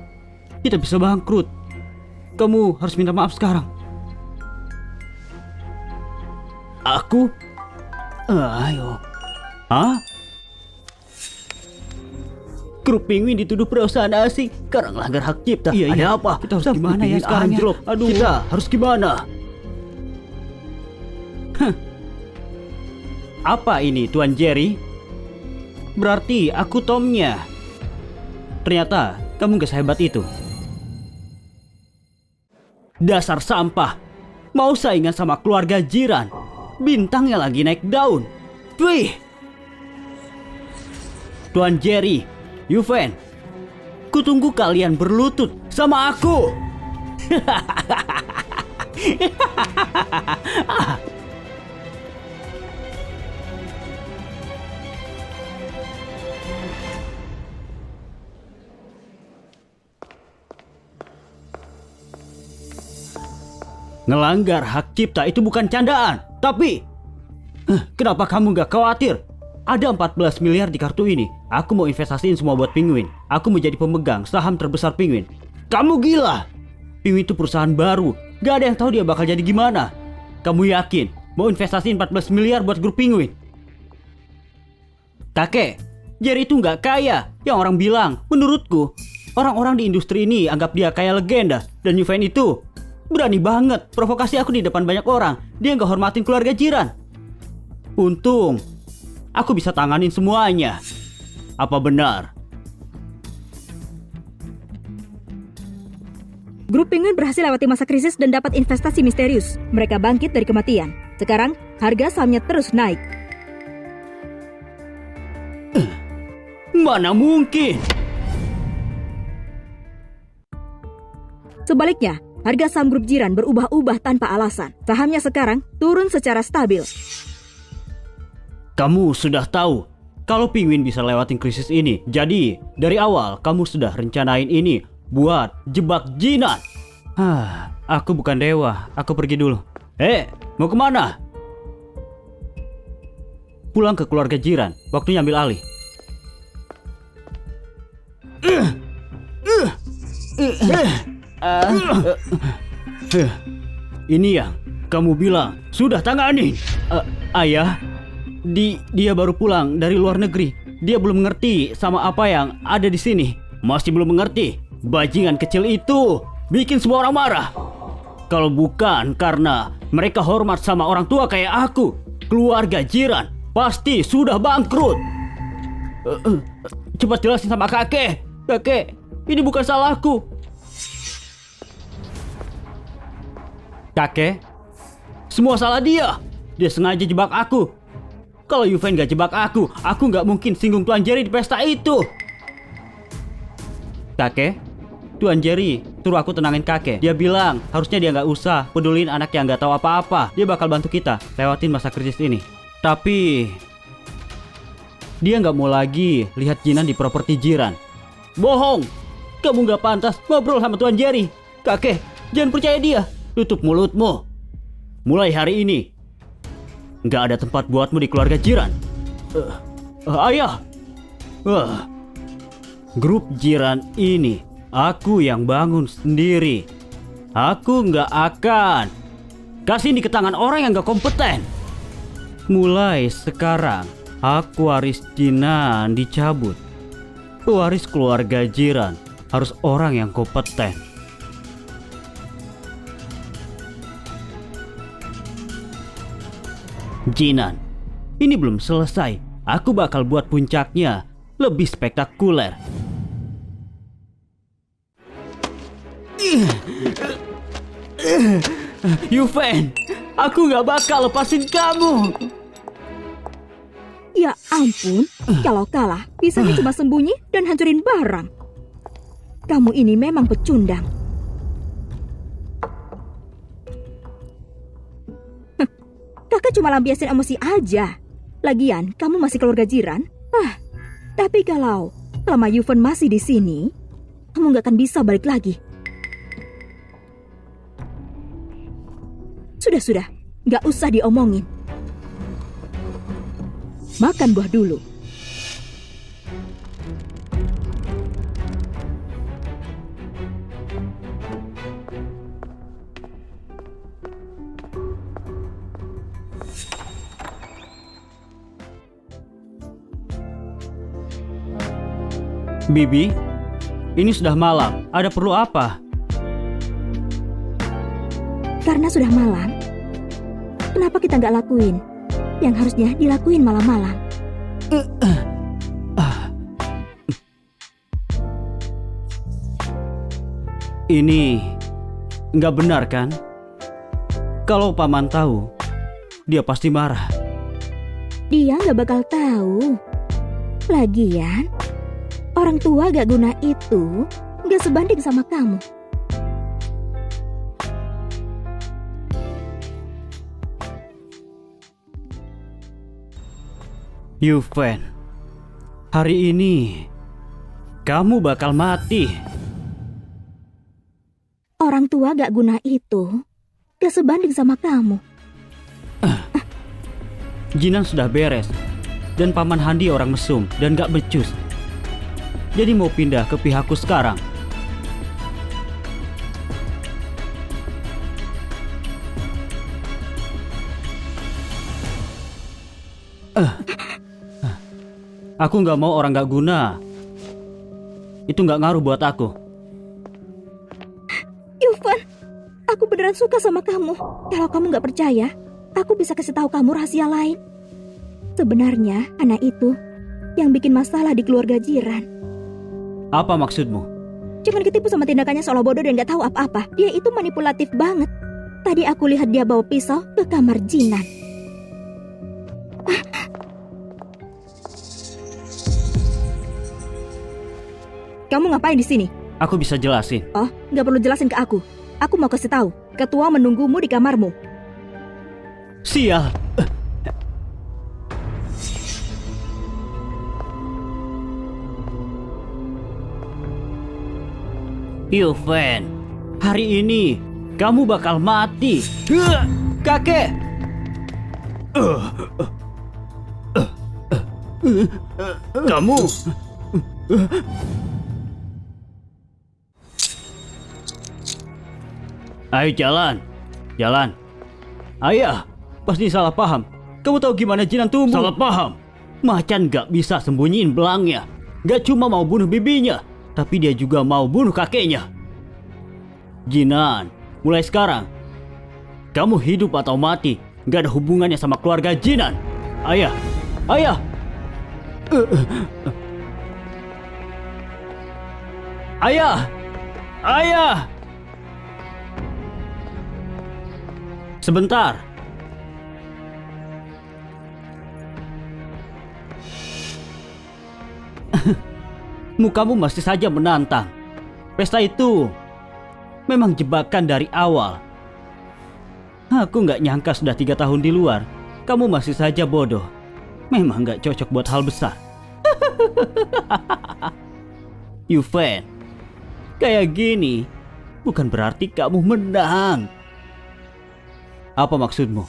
Speaker 1: kita bisa bangkrut. Kamu harus minta maaf sekarang. Aku? Ayo. Hah? Grup Penguin dituduh perusahaan asing karena melanggar hak cipta. Iya, ada apa? Kita harus gimana ya sekarang, Drop? Aduh, kita harus gimana? Apa ini, Tuan Jerry? Berarti aku Tomnya. Ternyata kamu gak sehebat itu. Dasar sampah. Mau saingan sama keluarga jiran. Bintangnya lagi naik daun. Wih. Tuan Jerry, Yuven, kutunggu kalian berlutut sama aku. Ngelanggar hak cipta itu bukan candaan. Tapi, kenapa kamu gak khawatir? Ada 14 miliar di kartu ini. Aku mau investasiin semua buat Penguin. Aku mau jadi pemegang saham terbesar Penguin. Kamu gila. Penguin itu perusahaan baru. Gak ada yang tahu dia bakal jadi gimana. Kamu yakin mau investasiin 14 miliar buat grup Penguin? Kakek, Jerry itu gak kaya. Yang orang bilang, menurutku, orang-orang di industri ini anggap dia kayak legenda. Dan Yuven itu berani banget provokasi aku di depan banyak orang. Dia gak hormatin keluarga jiran. Untung aku bisa tanganin semuanya. Apa benar?
Speaker 2: Grup Penguin berhasil lewati masa krisis dan dapat investasi misterius. Mereka bangkit dari kematian. Sekarang, harga sahamnya terus naik.
Speaker 1: Mana mungkin?
Speaker 2: Sebaliknya, harga saham grup jiran berubah-ubah tanpa alasan. Sahamnya sekarang turun secara stabil.
Speaker 1: Kamu sudah tahu kalau Penguin bisa lewatin krisis ini. Jadi, dari awal kamu sudah rencanain ini buat jebak Jinan. Aku bukan dewa. Aku pergi dulu. Mau kemana? Pulang ke keluarga jiran. Waktunya ambil alih. Ini yang kamu bilang sudah tangani. Ayah, dia baru pulang dari luar negeri. Dia belum mengerti sama apa yang ada di sini. Masih belum mengerti. Bajingan kecil itu bikin semua orang marah. Kalau bukan karena mereka hormat sama orang tua kayak aku, keluarga jiran pasti sudah bangkrut. Cepat jelasin sama kakek. Kakek, ini bukan salahku. Kakek, semua salah dia. Dia sengaja jebak aku. Kalau Yuven gak jebak aku gak mungkin singgung Tuan Jerry di pesta itu. Kakek, Tuan Jerry suruh aku tenangin kakek. Dia bilang harusnya dia gak usah pedulin anak yang gak tahu apa-apa. Dia bakal bantu kita lewatin masa krisis ini. Tapi dia gak mau lagi lihat Jinan di properti jiran. Bohong, kamu gak pantas ngobrol sama Tuan Jerry. Kakek, jangan percaya dia. Tutup mulutmu. Mulai hari ini nggak ada tempat buatmu di keluarga jiran. Ayah, grup jiran ini aku yang bangun sendiri. Aku nggak akan kasih ini ke tangan orang yang nggak kompeten. Mulai sekarang, hak waris Jinan dicabut. Waris keluarga jiran harus orang yang kompeten. Jinan, ini belum selesai. Aku bakal buat puncaknya lebih spektakuler. Yuven, aku gak bakal lepasin kamu.
Speaker 2: Ya ampun, kalau kalah, bisanya cuma sembunyi dan hancurin barang. Kamu ini memang pecundang. Kakak cuma lampiasin emosi aja. Lagian, kamu masih keluarga jiran. Tapi kalau selama Yuven masih di sini, kamu nggak akan bisa balik lagi. Sudah, nggak usah diomongin. Makan buah dulu.
Speaker 1: Bibi, ini sudah malam. Ada perlu apa?
Speaker 2: Karena sudah malam, kenapa kita nggak lakuin yang harusnya dilakuin malam-malam?
Speaker 1: Ini nggak benar kan? Kalau paman tahu, dia pasti marah.
Speaker 2: Dia nggak bakal tahu. Lagian, orang tua gak guna itu nggak sebanding sama kamu.
Speaker 1: Yuven, hari ini kamu bakal mati.
Speaker 2: Orang tua gak guna itu gak sebanding sama kamu.
Speaker 1: Jinan sudah beres, dan paman Handi orang mesum dan gak becus. Jadi mau pindah ke pihakku sekarang. Aku gak mau orang gak guna. Itu gak ngaruh buat aku.
Speaker 2: Yuven, aku beneran suka sama kamu. Kalau kamu gak percaya, aku bisa kasih tahu kamu rahasia lain. Sebenarnya anak itu yang bikin masalah di keluarga jiran.
Speaker 1: Apa maksudmu?
Speaker 2: Cuman ketipu sama tindakannya seolah bodoh dan gak tahu apa-apa. Dia itu manipulatif banget. Tadi aku lihat dia bawa pisau ke kamar Jinan. Kamu ngapain di sini?
Speaker 1: Aku bisa jelasin.
Speaker 2: Oh, gak perlu jelasin ke aku. Aku mau kasih tahu. Ketua menunggumu di kamarmu.
Speaker 1: Sial. Yuven, hari ini kamu bakal mati. Kakek. Kamu. Ayo jalan. Jalan. Ayah, pasti salah paham. Kamu tahu gimana Jinan tumbuh? Salah paham. Macan gak bisa sembunyiin belangnya. Gak cuma mau bunuh bibinya, tapi dia juga mau bunuh kakeknya. Jinan, mulai sekarang kamu hidup atau mati gak ada hubungannya sama keluarga Jinan. Ayah, ayah. Ayah, ayah. Sebentar. Mukamu masih saja menantang. Pesta itu memang jebakan dari awal. Aku gak nyangka sudah 3 tahun di luar, kamu masih saja bodoh. Memang gak cocok buat hal besar. Yuven, kayak gini bukan berarti kamu menang. Apa maksudmu?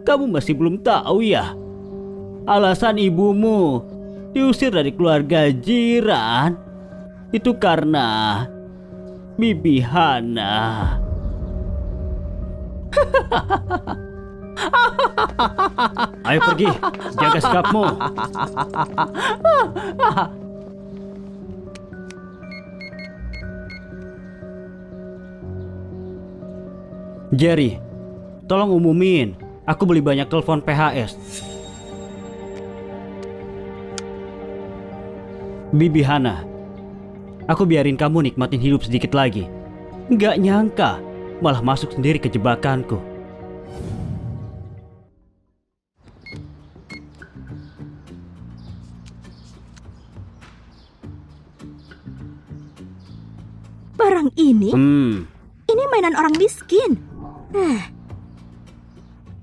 Speaker 1: Kamu masih belum tahu ya? Alasan ibumu diusir dari keluarga jiran itu karena Bibi Hana. Ayo pergi, jaga sikapmu. Jerry, tolong umumin. Aku beli banyak telepon PHS. Bibi Hana, aku biarin kamu nikmatin hidup sedikit lagi. Nggak nyangka, malah masuk sendiri ke jebakanku.
Speaker 2: Barang ini? Ini mainan orang miskin.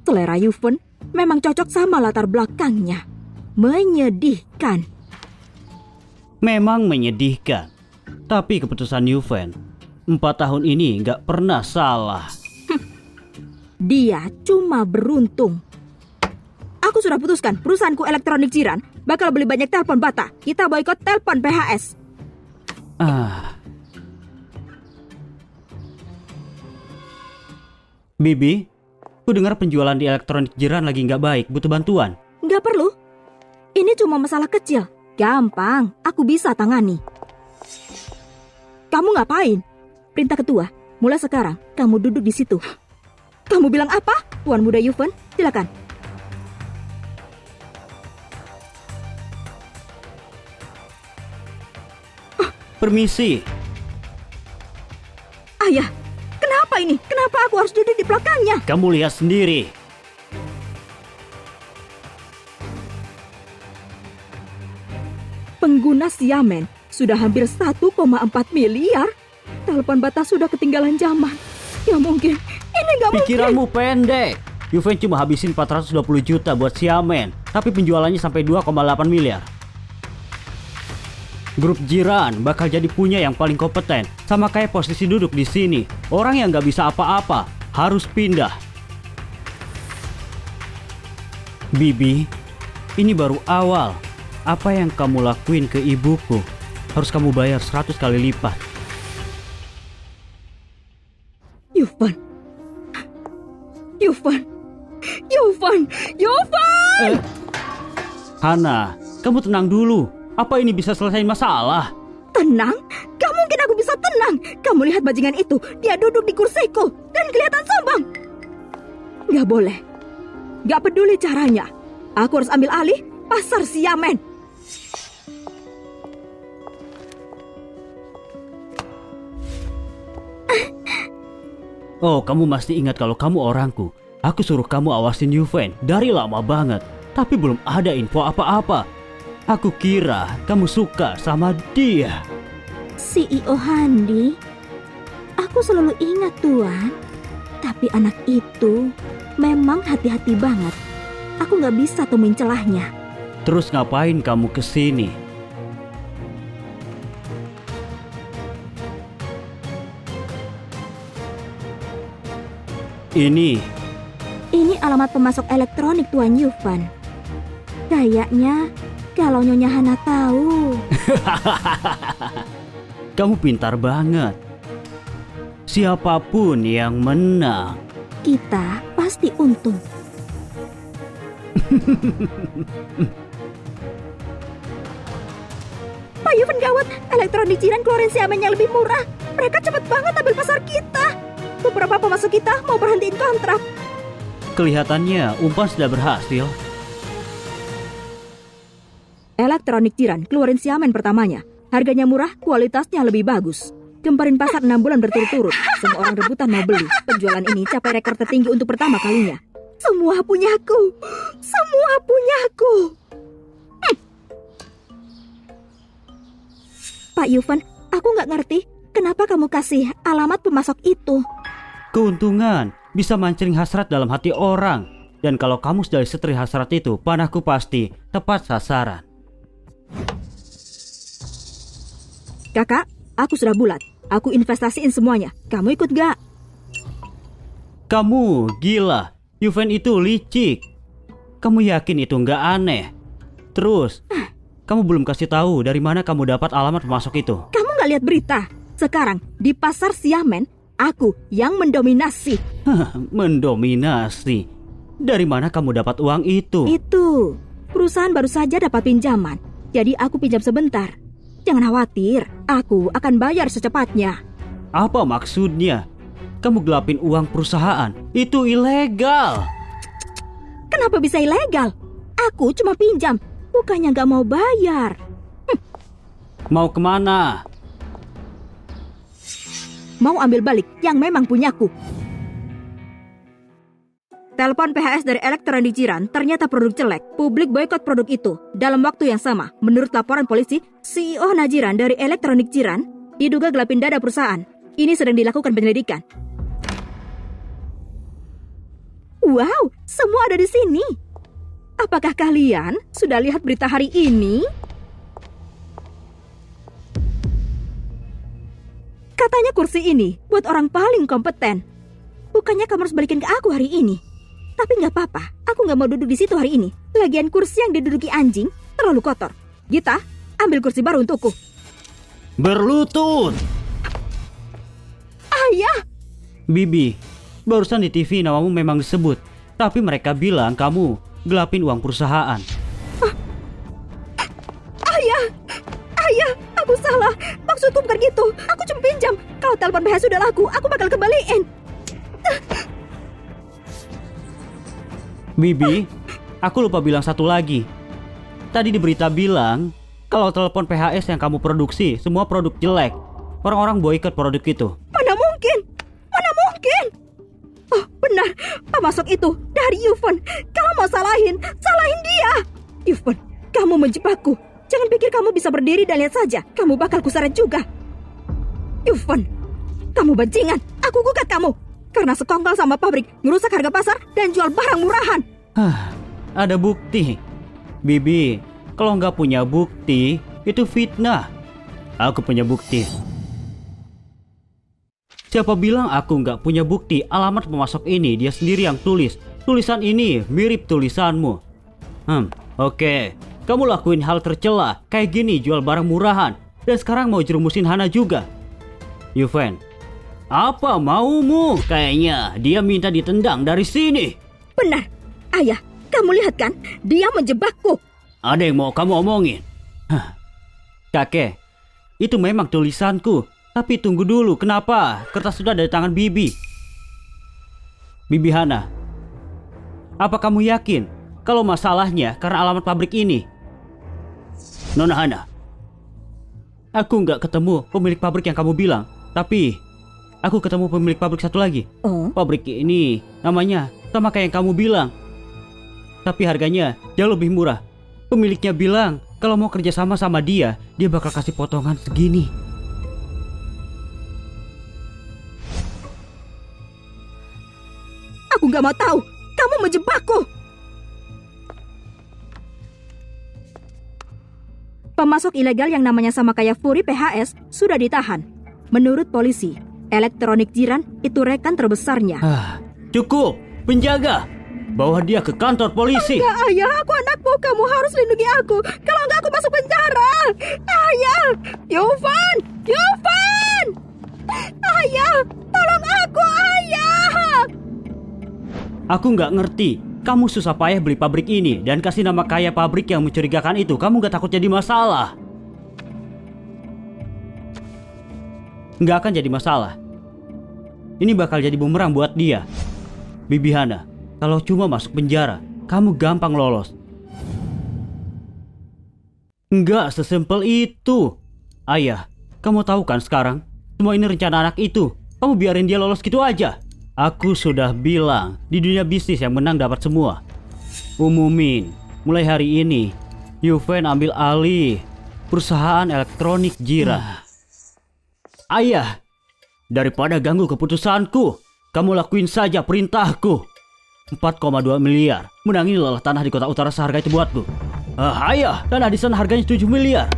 Speaker 2: Selera Yuven memang cocok sama latar belakangnya. Menyedihkan.
Speaker 1: Memang menyedihkan. Tapi keputusan Yuven 4 tahun ini nggak pernah salah.
Speaker 2: Dia cuma beruntung. Aku sudah putuskan, perusahaanku elektronik jiran bakal beli banyak telepon bata. Kita boikot telepon PHS.
Speaker 1: Bibi, ku dengar penjualan di elektronik jiran lagi nggak baik, butuh bantuan.
Speaker 2: Nggak perlu. Ini cuma masalah kecil. Gampang, aku bisa tangani. Kamu ngapain? Perintah ketua, mulai sekarang kamu duduk di situ. Kamu bilang apa, Tuan Muda Yuven? Silakan.
Speaker 1: Permisi.
Speaker 2: Ayah, kenapa ini? Kenapa aku harus duduk di belakangnya?
Speaker 1: Kamu lihat sendiri.
Speaker 2: Pengguna Xiamen sudah hampir 1,4 miliar. Telepon batas sudah ketinggalan zaman. Ya mungkin, ini nggak mungkin.
Speaker 1: Pikiranmu pendek. Juven cuma habisin 420 juta buat Xiamen, tapi penjualannya sampai 2,8 miliar. Grup Jiran bakal jadi punya yang paling kompeten, sama kayak posisi duduk di sini. Orang yang nggak bisa apa-apa harus pindah. Bibi, ini baru awal. Apa yang kamu lakuin ke ibuku harus kamu bayar 100 kali lipat.
Speaker 2: Yuven.
Speaker 1: Hana, kamu tenang dulu. Apa ini bisa selesai masalah?
Speaker 2: Tenang? Gak mungkin aku bisa tenang. Kamu lihat bajingan itu. Dia duduk di kursiku dan kelihatan sombong. Gak boleh. Gak peduli caranya. Aku harus ambil alih pasar Xiamen.
Speaker 1: Oh, kamu masih ingat kalau kamu orangku. Aku suruh kamu awasin Yuven dari lama banget. Tapi belum ada info apa-apa. Aku kira kamu suka sama dia.
Speaker 2: CEO Handi, aku selalu ingat Tuan. Tapi anak itu memang hati-hati banget. Aku gak bisa temuin celahnya.
Speaker 1: Terus ngapain kamu kesini? Ini
Speaker 2: alamat pemasok elektronik Tuan Yuven. Kayaknya kalau Nyonya Hana tahu.
Speaker 1: Kamu pintar banget. Siapapun yang menang,
Speaker 2: kita pasti untung. Pak Yuven gawat, elektronik Jiran keluarin Xiamen yang lebih murah. Mereka cepet banget ambil pasar kita. Beberapa pemasok kita mau berhentiin kontrak.
Speaker 1: Kelihatannya umpan sudah berhasil.
Speaker 2: Elektronik Jiran keluarin Xiamen pertamanya. Harganya murah, kualitasnya lebih bagus. Gemparin pasar 6 bulan berturut-turut. Semua orang rebutan mau beli. Penjualan ini capai rekor tertinggi untuk pertama kalinya. Semua punyaku. Semua punyaku. Pak Yuven, aku nggak ngerti kenapa kamu kasih alamat pemasok itu.
Speaker 1: Keuntungan bisa mancing hasrat dalam hati orang. Dan kalau kamu sudah setri hasrat itu, panahku pasti tepat sasaran.
Speaker 2: Kakak, aku sudah bulat. Aku investasiin semuanya. Kamu ikut gak?
Speaker 1: Kamu gila. Yuven itu licik. Kamu yakin itu nggak aneh? Terus, kamu belum kasih tahu dari mana kamu dapat alamat pemasok itu.
Speaker 2: Kamu nggak lihat berita? Sekarang di pasar Xiamen, aku yang mendominasi.
Speaker 1: Mendominasi? Dari mana kamu dapat uang itu?
Speaker 2: Itu, perusahaan baru saja dapat pinjaman. Jadi aku pinjam sebentar. Jangan khawatir, aku akan bayar secepatnya.
Speaker 1: Apa maksudnya? Kamu gelapin uang perusahaan? Itu ilegal.
Speaker 2: Kenapa bisa ilegal? Aku cuma pinjam, bukannya nggak mau bayar.
Speaker 1: Mau kemana?
Speaker 2: Mau ambil balik yang memang punyaku. Telepon PHS dari elektronik Jiran ternyata produk jelek. Publik boikot produk itu. Dalam waktu yang sama, menurut laporan polisi, CEO Najiran dari elektronik Jiran diduga gelapin dada perusahaan. Ini sedang dilakukan penyelidikan. Wow, semua ada di sini. Apakah kalian sudah lihat berita hari ini? Katanya kursi ini buat orang paling kompeten. Bukannya kamu harus balikin ke aku hari ini. Tapi nggak apa-apa, aku nggak mau duduk di situ hari ini. Lagian kursi yang diduduki anjing terlalu kotor. Gita, ambil kursi baru untukku.
Speaker 1: Berlutut.
Speaker 2: Ayah!
Speaker 1: Bibi, barusan di TV namamu memang disebut. Tapi mereka bilang kamu gelapin uang perusahaan.
Speaker 2: Ayah! Maksudku bukan gitu. Aku cuma pinjam. Kalau telepon PH sudah laku, aku bakal kembaliin.
Speaker 1: Bibi, aku lupa bilang satu lagi. Tadi di berita bilang kalau telepon PHS yang kamu produksi semua produk jelek. Orang-orang boikot produk itu.
Speaker 2: Mana mungkin? Mana mungkin? Oh, benar. Pemasok itu dari Yufan. Kalau mau salahin dia. Yufan, kamu menjebakku. Jangan pikir kamu bisa berdiri dan lihat saja. Kamu bakal kuseret juga. Yufan, kamu bajingan. Aku gugat kamu. Karena sekongkol sama pabrik, ngerusak harga pasar, dan jual barang murahan.
Speaker 1: Ada bukti. Bibi, kalau nggak punya bukti, itu fitnah. Aku punya bukti. Siapa bilang aku nggak punya bukti? Alamat pemasok ini dia sendiri yang tulis. Tulisan ini mirip tulisanmu. Oke. Kamu lakuin hal tercela, kayak gini jual barang murahan. Dan sekarang mau jerumusin Hana juga. Yuven, apa maumu? Kayaknya dia minta ditendang dari sini.
Speaker 2: Benar. Ayah, kamu lihat kan? Dia menjebakku.
Speaker 1: Ada yang mau kamu omongin? Kakek, itu memang tulisanku. Tapi tunggu dulu, kenapa? Kertas sudah ada di tangan Bibi. Bibi Hana, apa kamu yakin kalau masalahnya karena alamat pabrik ini? Nona Hana, aku nggak ketemu pemilik pabrik yang kamu bilang. Tapi aku ketemu pemilik pabrik satu lagi. Pabrik ini namanya sama kayak yang kamu bilang. Tapi harganya jauh lebih murah. Pemiliknya bilang kalau mau kerja sama dia bakal kasih potongan segini.
Speaker 2: Aku nggak mau tahu. Kamu menjebakku. Pemasok ilegal yang namanya sama kayak Fury PHS sudah ditahan. Menurut polisi, elektronik jiran itu rekan terbesarnya.
Speaker 1: Cukup, penjaga. Bawa dia ke kantor polisi.
Speaker 2: Enggak, ayah, aku anakmu. Kamu harus lindungi aku. Kalau enggak, aku masuk penjara. Ayah, Yufan, Yufan. Ayah, tolong aku, ayah.
Speaker 1: Aku nggak ngerti. Kamu susah payah beli pabrik ini dan kasih nama kaya pabrik yang mencurigakan itu. Kamu nggak takut jadi masalah? Nggak akan jadi masalah. Ini bakal jadi bumerang buat dia. Bibi Hana, kalau cuma masuk penjara, kamu gampang lolos. Nggak sesimpel itu. Ayah, kamu tahu kan sekarang? Semua ini rencana anak itu. Kamu biarin dia lolos gitu aja. Aku sudah bilang, di dunia bisnis yang menang dapat semua. Umumin, mulai hari ini, Yuven ambil alih perusahaan elektronik jiran. Ayah, daripada ganggu keputusanku, kamu lakuin saja perintahku. 4,2 miliar, menangin lelah tanah di kota utara seharga itu buatku. Ayah, tanah di sana harganya 7 miliar.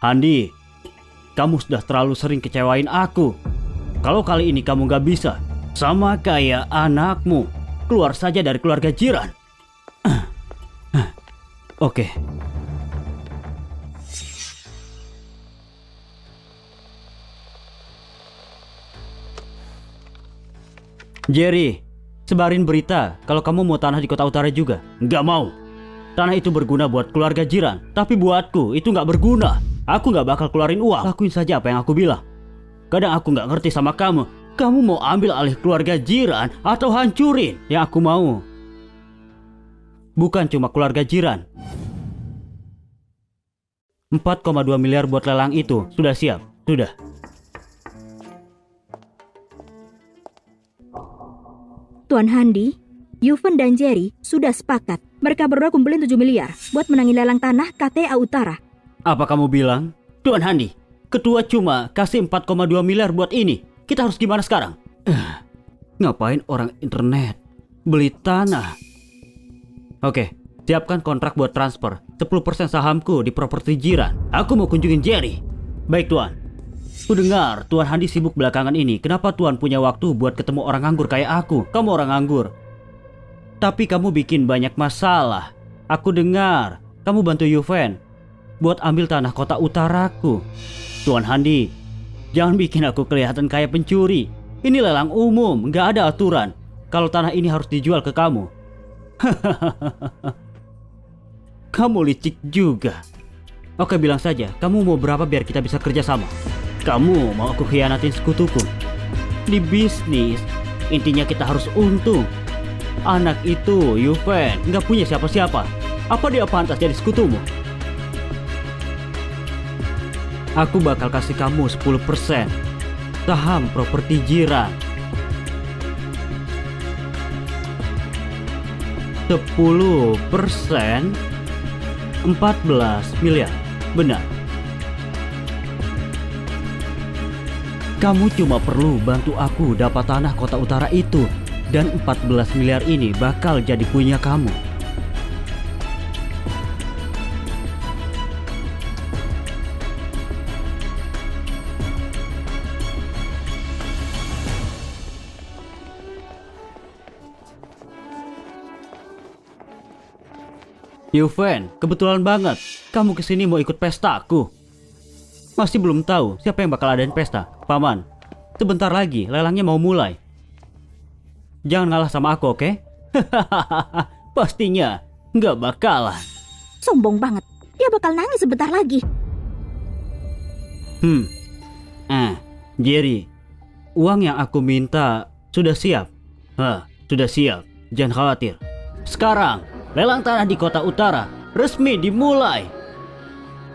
Speaker 1: Handi, kamu sudah terlalu sering kecewain aku. Kalau kali ini kamu gak bisa, sama kayak anakmu, keluar saja dari keluarga jiran. Oke. Jerry, sebarin berita kalau kamu mau tanah di kota utara juga. Gak mau. Tanah itu berguna buat keluarga jiran, tapi buatku itu gak berguna. Aku gak bakal keluarin uang. Lakuin saja apa yang aku bilang. Kadang aku nggak ngerti sama kamu. Kamu mau ambil alih keluarga jiran atau hancurin? Yang aku mau bukan cuma keluarga jiran. 4,2 miliar buat lelang itu sudah siap. Sudah.
Speaker 2: Tuan Handi, Yuven dan Jerry sudah sepakat. Mereka berdua kumpulin 7 miliar buat menangin lelang tanah KTA Utara.
Speaker 1: Apa kamu bilang? Tuan Handi, ketua cuma kasih 4,2 miliar buat ini. Kita harus gimana sekarang? Ngapain orang internet beli tanah? Oke, siapkan kontrak buat transfer 10% sahamku di properti jiran. Aku mau kunjungin Jerry. Baik Tuan. Ku dengar Tuan Handi sibuk belakangan ini. Kenapa Tuan punya waktu buat ketemu orang nganggur kayak aku? Kamu orang nganggur, tapi kamu bikin banyak masalah. Aku dengar kamu bantu Yuven buat ambil tanah kota utaraku. Tuan Handi, jangan bikin aku kelihatan kayak pencuri. Ini lelang umum, nggak ada aturan kalau tanah ini harus dijual ke kamu. Kamu licik juga. Oke, bilang saja, kamu mau berapa biar kita bisa kerja sama? Kamu mau aku khianatin sekutuku? Di bisnis, intinya kita harus untung. Anak itu, Yuven, nggak punya siapa-siapa. Apa dia pantas jadi sekutumu? Aku bakal kasih kamu 10% saham properti Jiran. 10%, 14 miliar. Benar. Kamu cuma perlu bantu aku dapat tanah kota utara itu. Dan 14 miliar ini bakal jadi punya kamu. Yuven, kebetulan banget. Kamu kesini mau ikut pestaku. Masih belum tahu siapa yang bakal adain pesta. Paman, sebentar lagi lelangnya mau mulai. Jangan ngalah sama aku, oke? Pastinya nggak bakalan.
Speaker 2: Sombong banget. Dia bakal nangis sebentar lagi.
Speaker 1: Jerry, uang yang aku minta sudah siap. Sudah siap. Jangan khawatir. Sekarang, lelang tanah di kota utara resmi dimulai.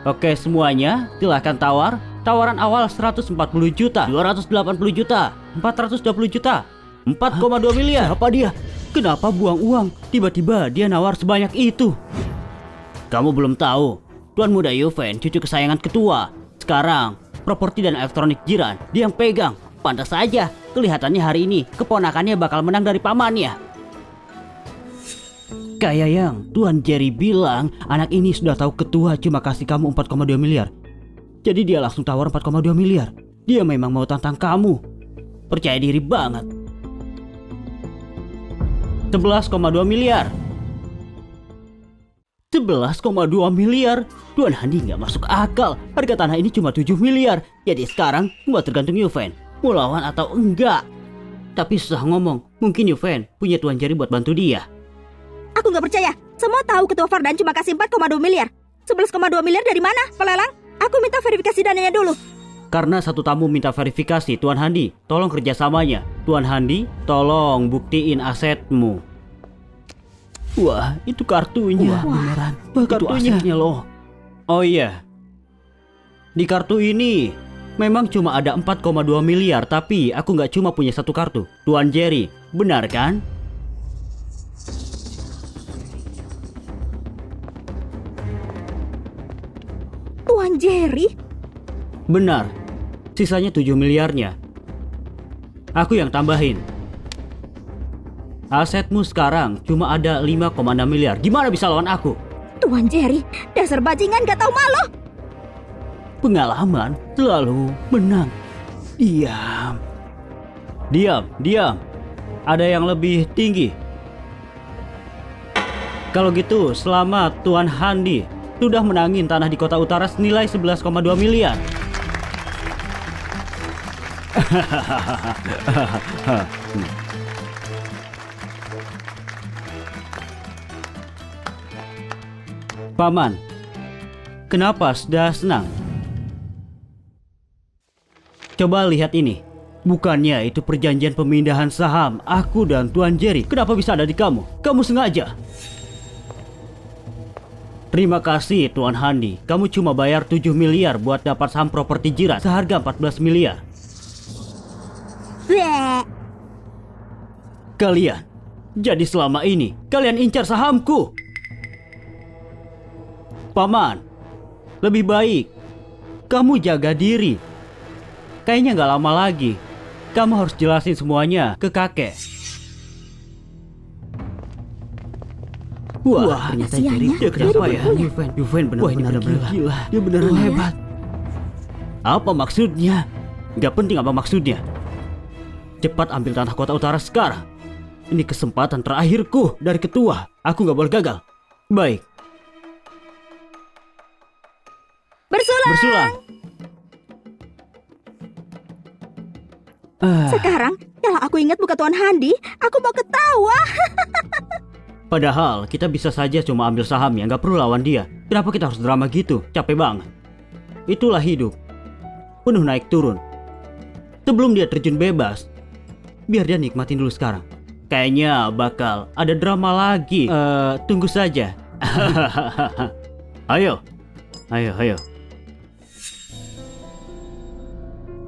Speaker 1: Oke semuanya, silahkan tawar. Tawaran awal 140 juta, 280 juta, 420 juta, 4,2 miliar. Siapa dia? Kenapa buang uang? Tiba-tiba dia nawar sebanyak itu. Kamu belum tahu, Tuan Muda Yuven, cucu kesayangan ketua. Sekarang, properti dan elektronik Jiran, dia yang pegang. Pantas saja, kelihatannya hari ini keponakannya bakal menang dari pamannya. Kayak yang Tuan Jerry bilang, anak ini sudah tahu ketua cuma kasih kamu 4,2 miliar. Jadi dia langsung tawar 4,2 miliar. Dia memang mau tantang kamu. Percaya diri banget. 11,2 miliar. 11,2 miliar. Tuan Handi nggak masuk akal. Harga tanah ini cuma 7 miliar. Jadi sekarang semua tergantung Yuven. Mau lawan atau enggak. Tapi susah ngomong. Mungkin Yuven punya Tuan Jerry buat bantu dia.
Speaker 2: Aku nggak percaya. Semua tahu ketua Vardan cuma kasih 4,2 miliar. 11,2 miliar dari mana, pelelang? Aku minta verifikasi dananya dulu.
Speaker 1: Karena satu tamu minta verifikasi, Tuan Handi, tolong kerjasamanya. Tuan Handi, tolong buktiin asetmu. Wah, itu kartunya.
Speaker 2: Wah,
Speaker 1: beneran. Wah, itu asetnya loh. Oh iya. Di kartu ini memang cuma ada 4,2 miliar, tapi aku nggak cuma punya satu kartu. Tuan Jerry, benar kan?
Speaker 2: Tuan Jerry?
Speaker 1: Benar. Sisanya 7 miliarnya. Aku yang tambahin. Asetmu sekarang cuma ada 5,6 miliar. Gimana bisa lawan aku?
Speaker 2: Tuan Jerry, dasar bajingan gak tahu malu.
Speaker 1: Pengalaman selalu menang. Diam. Diam, diam. Ada yang lebih tinggi. Kalau gitu, selamat Tuan Handi. Sudah menangin tanah di kota utara senilai 11,2 miliar. Paman, kenapa sudah senang? Coba lihat ini. Bukannya itu perjanjian pemindahan saham aku dan Tuan Jerry. Kenapa bisa ada di kamu? Kamu sengaja. Terima kasih Tuan Handi. Kamu cuma bayar 7 miliar buat dapat saham properti Jiran seharga 14 miliar.
Speaker 2: Bleh.
Speaker 1: Kalian, jadi selama ini kalian incar sahamku. Paman, lebih baik kamu jaga diri. Kayaknya nggak lama lagi kamu harus jelasin semuanya ke kakek. Wah, ternyata Jerry. Dia kenapa ya? Yuven benar-benar gila. Dia beneran hebat. Apa maksudnya? Gak penting apa maksudnya. Cepat ambil tanah kota utara sekarang. Ini kesempatan terakhirku dari ketua. Aku gak boleh gagal. Baik. Bersulang.
Speaker 2: Sekarang, kalau aku ingat muka Tuan Handi, aku mau ketawa.
Speaker 1: Padahal kita bisa saja cuma ambil sahamnya, nggak perlu lawan dia. Kenapa kita harus drama gitu? Capek banget. Itulah hidup. Penuh naik turun. Sebelum dia terjun bebas, biar dia nikmatin dulu sekarang. Kayaknya bakal ada drama lagi. Tunggu saja. Ayo.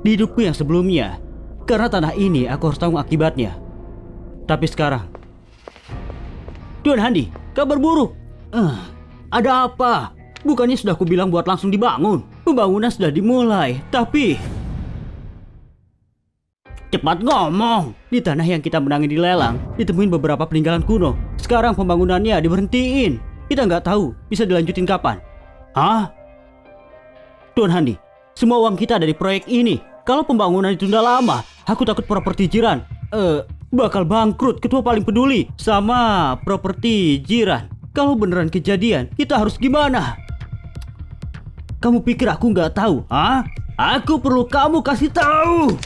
Speaker 1: Di hidupku yang sebelumnya, karena tanah ini aku harus tanggung akibatnya. Tapi sekarang, Tuan Handi, kabar buruk. Ada apa? Bukannya sudah aku bilang buat langsung dibangun. Pembangunan sudah dimulai, tapi... Cepat ngomong. Di tanah yang kita menangi di lelang, ditemuin beberapa peninggalan kuno. Sekarang pembangunannya diberhentiin. Kita nggak tahu bisa dilanjutin kapan. Hah? Tuan Handi, semua uang kita ada di proyek ini. Kalau pembangunan ditunda lama, aku takut properti jiran bakal bangkrut. Ketua paling peduli sama properti jiran. Kalau beneran kejadian, kita harus gimana? Kamu pikir aku nggak tahu? Hah? Aku perlu kamu kasih tahu.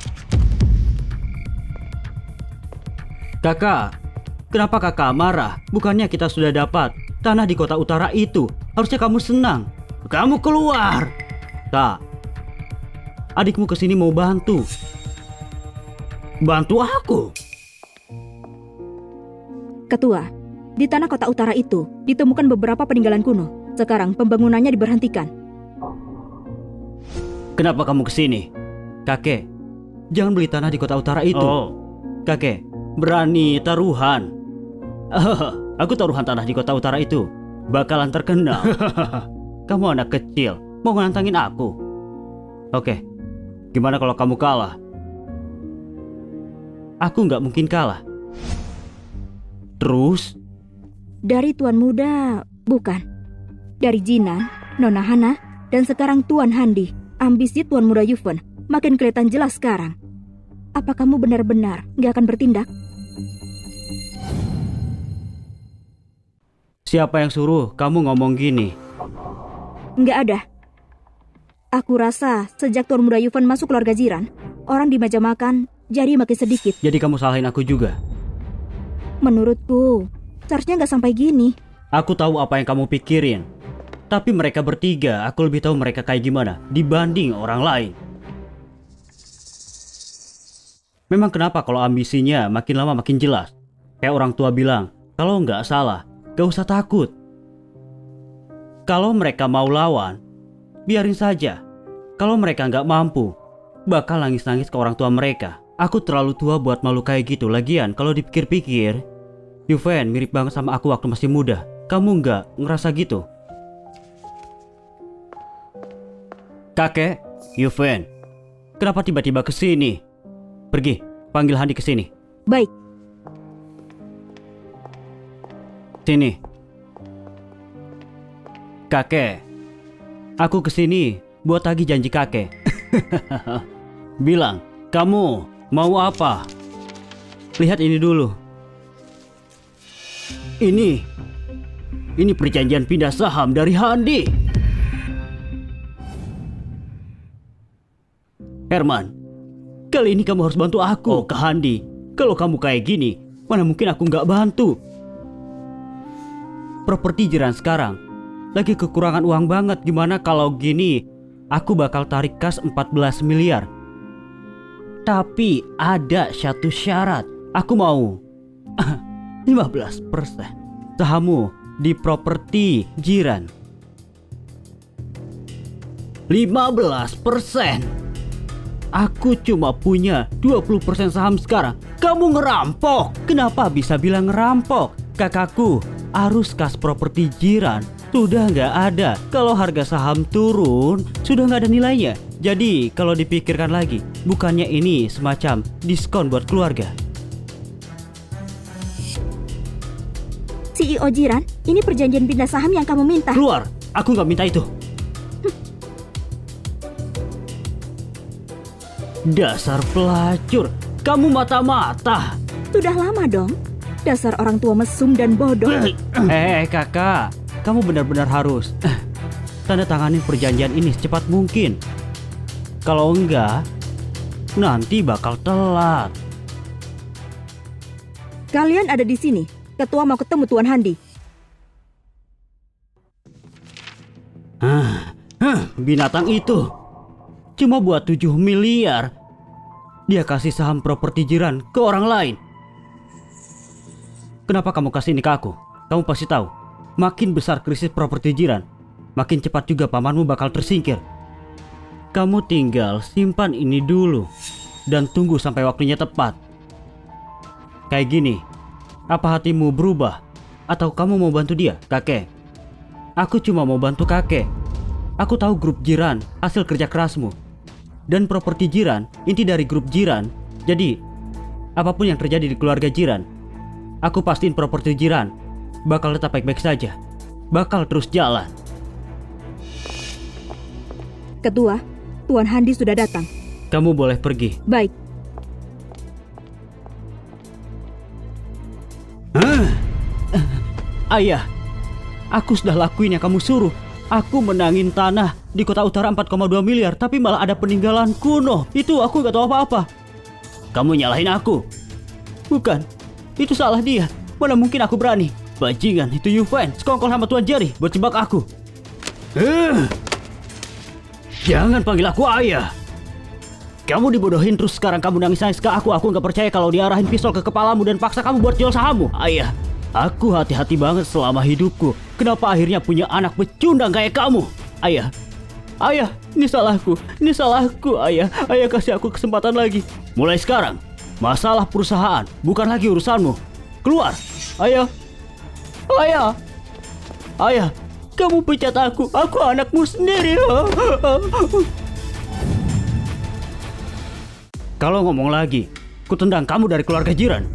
Speaker 1: Kakak, kenapa kakak marah? Bukannya kita sudah dapat tanah di kota utara itu. Harusnya kamu senang. Kamu keluar. Kak, adikmu kesini mau bantu. Bantu aku?
Speaker 2: Ketua, di tanah kota utara itu ditemukan beberapa peninggalan kuno. Sekarang pembangunannya diberhentikan.
Speaker 1: Kenapa kamu kesini? Kakek, jangan beli tanah di kota utara itu. Kakek, berani taruhan. Aku taruhan tanah di kota utara itu bakalan terkenal. Kamu anak kecil, mau nantangin aku? Oke, gimana kalau kamu kalah? Aku nggak mungkin kalah. Terus?
Speaker 2: Dari Tuan Muda, bukan. Dari Jinan, Nona Hana, dan sekarang Tuan Handi. Ambisi Tuan Muda Yuven makin kelihatan jelas sekarang. Apa kamu benar-benar nggak akan bertindak?
Speaker 1: Siapa yang suruh kamu ngomong gini?
Speaker 2: Nggak ada. Aku rasa sejak Tuan Muda Yuven masuk keluarga jiran, orang di meja makan jadi makin sedikit.
Speaker 1: Jadi kamu salahin aku juga?
Speaker 2: Menurutku, seharusnya nggak sampai gini.
Speaker 1: Aku tahu apa yang kamu pikirin. Tapi mereka bertiga, aku lebih tahu mereka kayak gimana dibanding orang lain. Memang kenapa kalau ambisinya makin lama makin jelas? Kayak orang tua bilang, kalau nggak salah, gak usah takut. Kalau mereka mau lawan, biarin saja. Kalau mereka nggak mampu, bakal nangis-nangis ke orang tua mereka. Aku terlalu tua buat malu kayak gitu. Lagian kalau dipikir-pikir, Yuven mirip banget sama aku waktu masih muda. Kamu nggak ngerasa gitu? Kakek, Yuven, kenapa tiba-tiba kesini? Pergi, panggil Handi kesini.
Speaker 2: Baik.
Speaker 1: Sini. Kakek, aku kesini buat tagih janji kakek. Bilang, kamu mau apa? Lihat ini dulu. Ini perjanjian pindah saham dari Handi. Herman, kali ini kamu harus bantu aku ke Handi. Kalau kamu kayak gini, mana mungkin aku nggak bantu. Properti jiran sekarang lagi kekurangan uang banget. Gimana kalau gini, aku bakal tarik kas 14 miliar. Tapi ada satu syarat. Aku mau 15% sahammu di properti jiran. 15%. Aku cuma punya 20% saham sekarang. Kamu ngerampok. Kenapa bisa bilang ngerampok? Kakakku, arus kas properti jiran sudah nggak ada. Kalau harga saham turun, sudah nggak ada nilainya. Jadi kalau dipikirkan lagi, bukannya ini semacam diskon buat keluarga?
Speaker 2: CEO jiran, ini perjanjian pindah saham yang kamu minta.
Speaker 1: Keluar, aku nggak minta itu. Dasar pelacur, kamu mata-mata.
Speaker 2: Sudah lama dong. Dasar orang tua mesum dan bodoh.
Speaker 1: Kakak, kamu benar-benar harus tanda tanganin perjanjian ini secepat mungkin. Kalau enggak, nanti bakal telat.
Speaker 2: Kalian ada di sini. Ketua mau ketemu Tuan Handi.
Speaker 1: Binatang itu cuma buat 7 miliar. Dia kasih saham properti jiran ke orang lain. Kenapa kamu kasih ini ke aku? Kamu pasti tahu, makin besar krisis properti jiran, makin cepat juga pamanmu bakal tersingkir. Kamu tinggal simpan ini dulu dan tunggu sampai waktunya tepat. Kayak gini, apa hatimu berubah? Atau kamu mau bantu dia, kakek? Aku cuma mau bantu kakek. Aku tahu grup jiran hasil kerja kerasmu. Dan properti jiran inti dari grup jiran. Jadi, apapun yang terjadi di keluarga jiran, aku pastiin properti jiran bakal tetap baik-baik saja. Bakal terus jalan.
Speaker 2: Ketua, Tuan Handi sudah datang.
Speaker 1: Kamu boleh pergi.
Speaker 2: Baik.
Speaker 1: Ayah, aku sudah lakuin yang kamu suruh. Aku menangin tanah di kota utara 4,2 miliar, tapi malah ada peninggalan kuno. Itu aku gak tahu apa-apa. Kamu nyalahin aku. Bukan, itu salah dia. Mana mungkin aku berani. Bajingan, itu Yuven, sekongkol sama Tuan Jerry buat jebak aku. Jangan panggil aku ayah. Kamu dibodohin terus sekarang kamu nangis-nangis ke aku. Aku gak percaya kalau diarahin pistol ke kepalamu dan paksa kamu buat jual sahammu. Ayah, aku hati-hati banget selama hidupku. Kenapa akhirnya punya anak pecundang kayak kamu? Ayah, ayah, ini salahku, ayah. Ayah kasih aku kesempatan lagi. Mulai sekarang, masalah perusahaan bukan lagi urusanmu. Keluar, ayah. Ayah, ayah, kamu pecat aku anakmu sendiri. Kalau ngomong lagi, ku tendang kamu dari keluarga jiran.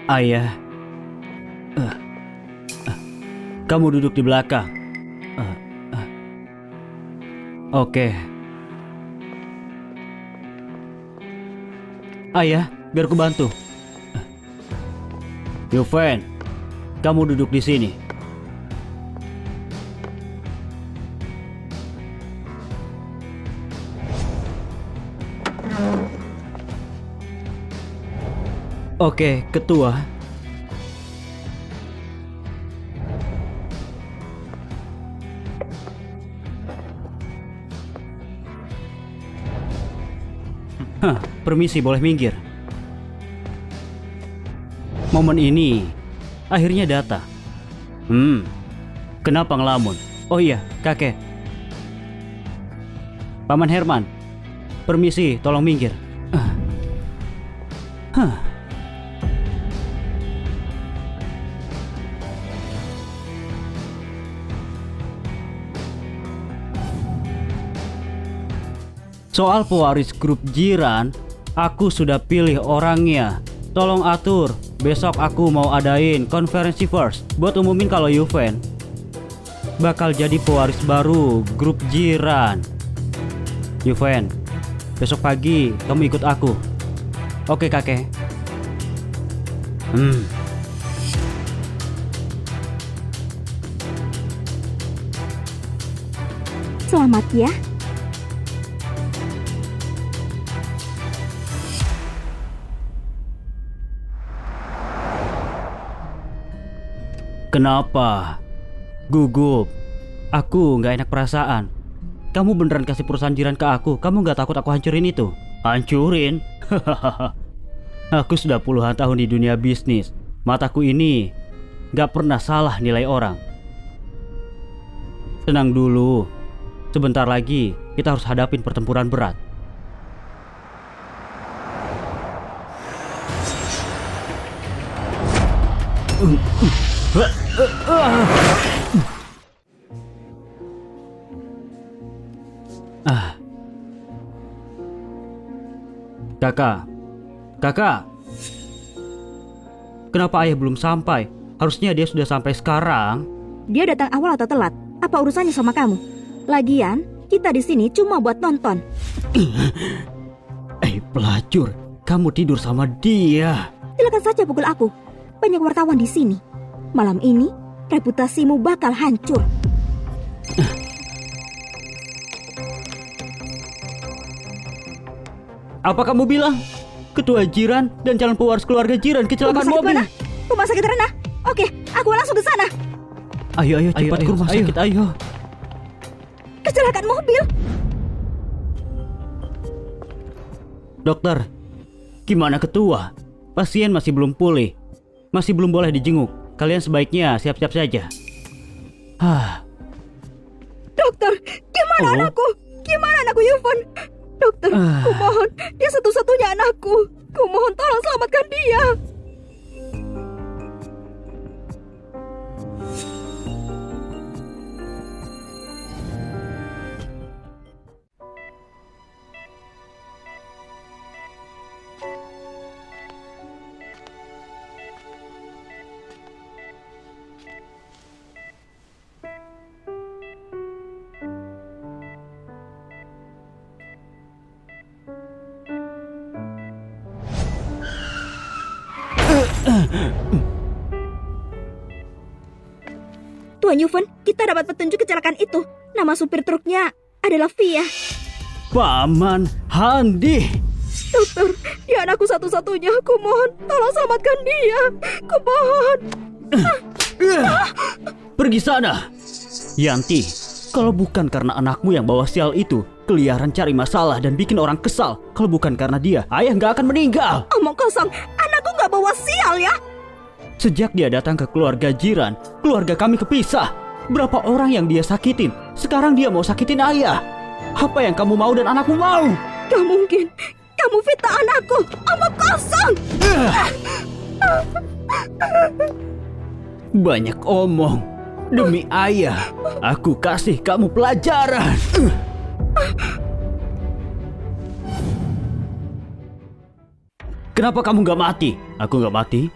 Speaker 1: Ayah, kamu duduk di belakang. Oke. Ayah, biar ku bantu. Yuven, kamu duduk di sini. Oke, ketua. Permisi, boleh minggir. Momen ini akhirnya datang. Kenapa ngelamun? Oh iya, kakek. Paman Herman, permisi, tolong minggir. Soal pewaris grup jiran, aku sudah pilih orangnya. Tolong atur, besok aku mau adain konferensi first buat umumin kalau Yuven bakal jadi pewaris baru grup jiran. Yuven, besok pagi kamu ikut aku. Oke, kakek.
Speaker 2: Selamat ya.
Speaker 1: Kenapa? Gugup. Aku nggak enak perasaan. Kamu beneran kasih perusahaan jiran ke aku? Kamu nggak takut aku hancurin itu? Hancurin? Aku sudah puluhan tahun di dunia bisnis. Mataku ini nggak pernah salah nilai orang. Tenang dulu. Sebentar lagi kita harus hadapin pertempuran berat. Kakak, kenapa ayah belum sampai? Harusnya dia sudah sampai sekarang.
Speaker 2: Dia datang awal atau telat? Apa urusannya sama kamu? Lagian, kita di sini cuma buat nonton.
Speaker 1: Pelacur, kamu tidur sama dia.
Speaker 2: Silakan saja pukul aku. Banyak wartawan di sini. Malam ini, reputasimu bakal hancur.
Speaker 1: Apa kamu bilang? Ketua jiran dan calon pewaris keluarga jiran kecelakaan mobil.
Speaker 2: Mana? Rumah sakit Rena? Oke, aku langsung ke sana.
Speaker 1: Ayo cepat ke rumah sakit, ayo.
Speaker 2: Kecelakaan mobil?
Speaker 1: Dokter, gimana ketua? Pasien masih belum pulih. Masih belum boleh dijenguk. Kalian sebaiknya siap-siap saja.
Speaker 2: Dokter, gimana anakku? Gimana anakku Yufan? Dokter, kumohon, dia satu-satunya anakku. Kumohon tolong selamatkan dia. Tuan Yufan, kita dapat petunjuk kecelakaan itu. Nama supir truknya adalah Via.
Speaker 1: Paman Handi.
Speaker 2: Dokter, dia anakku satu-satunya. Kumohon, tolong selamatkan dia. Kumohon.
Speaker 1: Pergi sana. Yanti, kalau bukan karena anakmu yang bawa sial itu keliaran cari masalah dan bikin orang kesal, kalau bukan karena dia, ayah nggak akan meninggal.
Speaker 2: Omong kosong, anakku nggak bawa sial ya.
Speaker 1: Sejak dia datang ke keluarga jiran, keluarga kami kepisah. Berapa orang yang dia sakitin, sekarang dia mau sakitin ayah. Apa yang kamu mau dan anakmu mau?
Speaker 2: Gak mungkin, kamu fitnah anakku. Omong kosong.
Speaker 1: Banyak omong. Demi ayah, aku kasih kamu pelajaran. Kenapa kamu gak mati? Aku gak mati?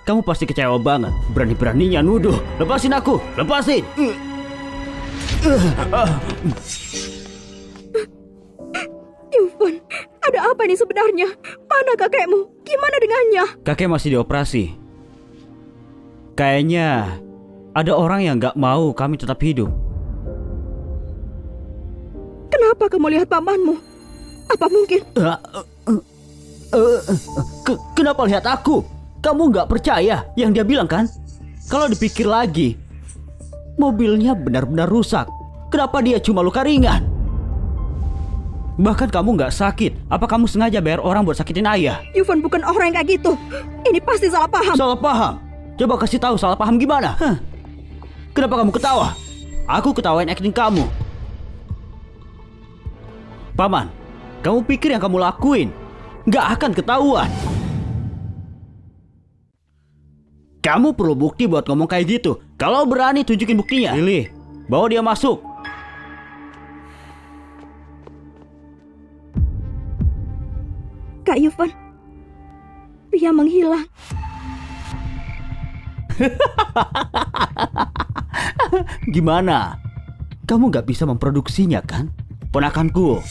Speaker 1: Kamu pasti kecewa banget. Berani-beraninya nuduh. Lepasin aku, lepasin.
Speaker 2: Yufan, ada apa ini sebenarnya? Mana kakekmu? Gimana dengannya?
Speaker 1: Kakek masih dioperasi. Kayaknya ada orang yang gak mau kami tetap hidup.
Speaker 2: Kenapa kamu lihat pamanmu? Apa mungkin?
Speaker 1: Kenapa lihat aku? Kamu gak percaya yang dia bilang kan? Kalau dipikir lagi, mobilnya benar-benar rusak. Kenapa dia cuma luka ringan? Bahkan kamu gak sakit. Apa kamu sengaja bayar orang buat sakitin ayah?
Speaker 2: Yufan bukan orang yang kayak gitu. Ini pasti salah paham.
Speaker 1: Salah paham? Coba kasih tahu salah paham gimana? Kenapa kamu ketawa? Aku ketawain acting kamu. Paman, kamu pikir yang kamu lakuin gak akan ketahuan? Kamu perlu bukti buat ngomong kayak gitu. Kalau berani tunjukin buktinya. Lily, bawa dia masuk.
Speaker 2: Kak Yufan, dia menghilang.
Speaker 1: Gimana? Kamu gak bisa memproduksinya kan? Ponakanku.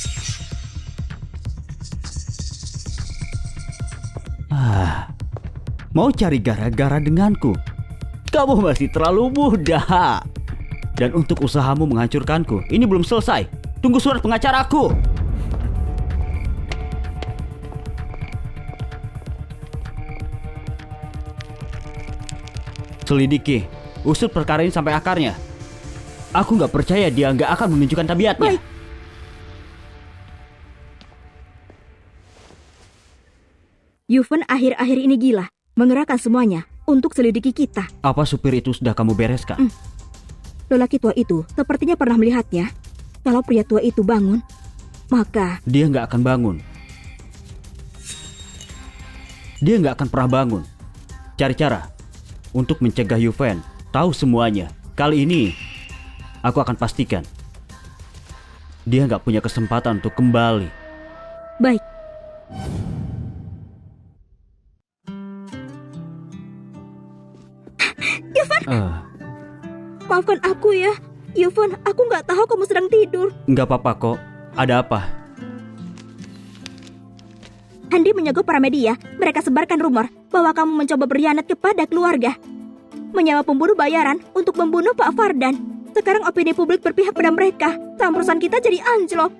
Speaker 1: Mau cari gara-gara denganku? Kamu masih terlalu muda. Dan untuk usahamu menghancurkanku, ini belum selesai. Tunggu surat pengacaraku. Selidiki, usut perkara ini sampai akarnya. Aku gak percaya dia gak akan menunjukkan tabiatnya.
Speaker 2: Baik. Yufan akhir-akhir ini gila, mengerahkan semuanya untuk selidiki kita.
Speaker 1: Apa supir itu sudah kamu bereskan?
Speaker 2: Lelaki tua itu sepertinya pernah melihatnya. Kalau pria tua itu bangun, maka
Speaker 1: dia gak akan bangun. Dia gak akan pernah bangun. Cari cara untuk mencegah Yufan tahu semuanya. Kali ini aku akan pastikan dia gak punya kesempatan untuk kembali.
Speaker 2: baik. Yufan,
Speaker 1: Eh,
Speaker 2: maafkan aku ya. Yufan, aku nggak tahu kamu sedang tidur.
Speaker 1: nggak apa-apa kok. Ada apa?
Speaker 2: Handi menyogok para media. Mereka sebarkan rumor bahwa kamu mencoba berkhianat kepada keluarga. Menyewa pembunuh bayaran untuk membunuh Pak Fardan. Sekarang opini publik berpihak pada mereka. Saham perusahaan kita jadi anjlok.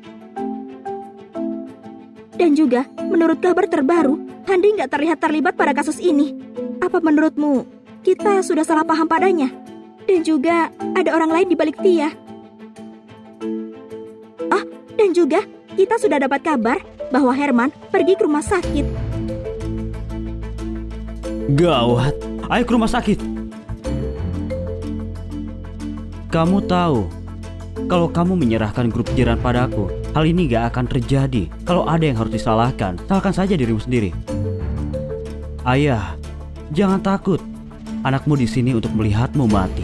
Speaker 2: Dan juga, menurut kabar terbaru, Handi nggak terlihat terlibat pada kasus ini. Apa menurutmu, kita sudah salah paham padanya? Dan juga, ada orang lain di balik dia. Ah, dan juga, kita sudah dapat kabar bahwa Herman pergi ke rumah sakit.
Speaker 1: Gawat. Ayo ke rumah sakit. Kamu tahu, kalau kamu menyerahkan grup jiran padaku, hal ini gak akan terjadi. Kalau ada yang harus disalahkan, salahkan saja dirimu sendiri. Ayah, jangan takut. Anakmu di sini untuk melihatmu mati.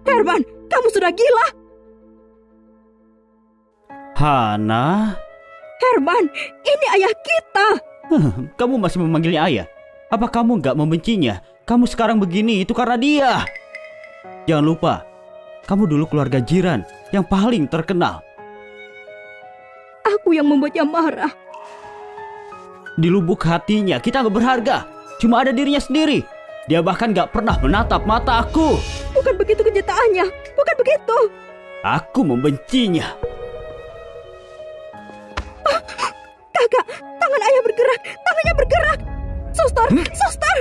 Speaker 2: Herman, kamu sudah gila!
Speaker 1: Hana?
Speaker 2: Herman, ini ayah kita!
Speaker 1: Kamu masih memanggilnya ayah? Apa kamu gak membencinya? Kamu sekarang begini itu karena dia. Jangan lupa, kamu dulu keluarga jiran yang paling terkenal.
Speaker 2: Aku yang membuatnya marah.
Speaker 1: Di lubuk hatinya kita gak berharga. Cuma ada dirinya sendiri. Dia bahkan gak pernah menatap mata aku.
Speaker 2: Bukan begitu kenyataannya. Bukan begitu.
Speaker 1: Aku membencinya.
Speaker 2: Kakak, tangan ayah bergerak. Tangannya bergerak. Suster, suster.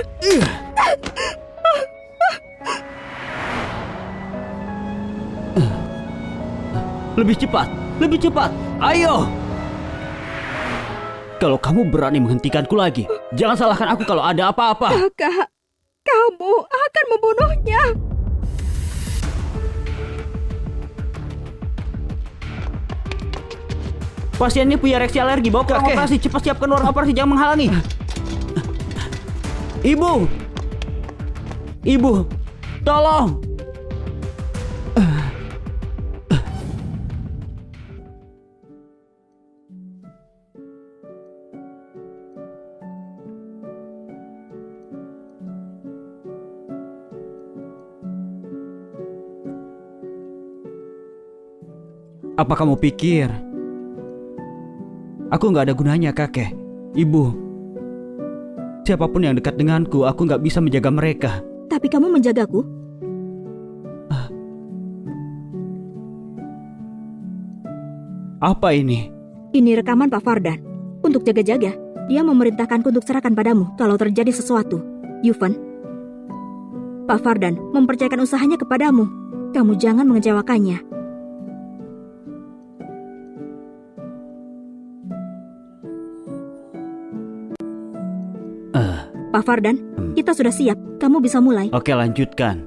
Speaker 1: Lebih cepat, lebih cepat. Ayo. Kalau kamu berani menghentikanku lagi, jangan salahkan aku kalau ada apa-apa.
Speaker 2: Kakak, kamu akan membunuhnya.
Speaker 1: Pasiennya punya reaksi alergi, bawa ke ruang operasi. Cepat siapkan ruang operasi, jangan menghalangi. Ibu! Ibu! Tolong! Apa kamu pikir aku nggak ada gunanya, kakek? Ibu, siapapun yang dekat denganku, aku nggak bisa menjaga mereka.
Speaker 2: Tapi kamu menjagaku.
Speaker 1: Apa ini?
Speaker 2: Ini rekaman Pak Fardan. Untuk jaga-jaga, dia memerintahkanku untuk serahkan padamu kalau terjadi sesuatu. Yufan, Pak Fardan mempercayakan usahanya kepadamu. Kamu jangan mengecewakannya. Pak Fardan, kita sudah siap. Kamu bisa mulai.
Speaker 1: Oke, lanjutkan.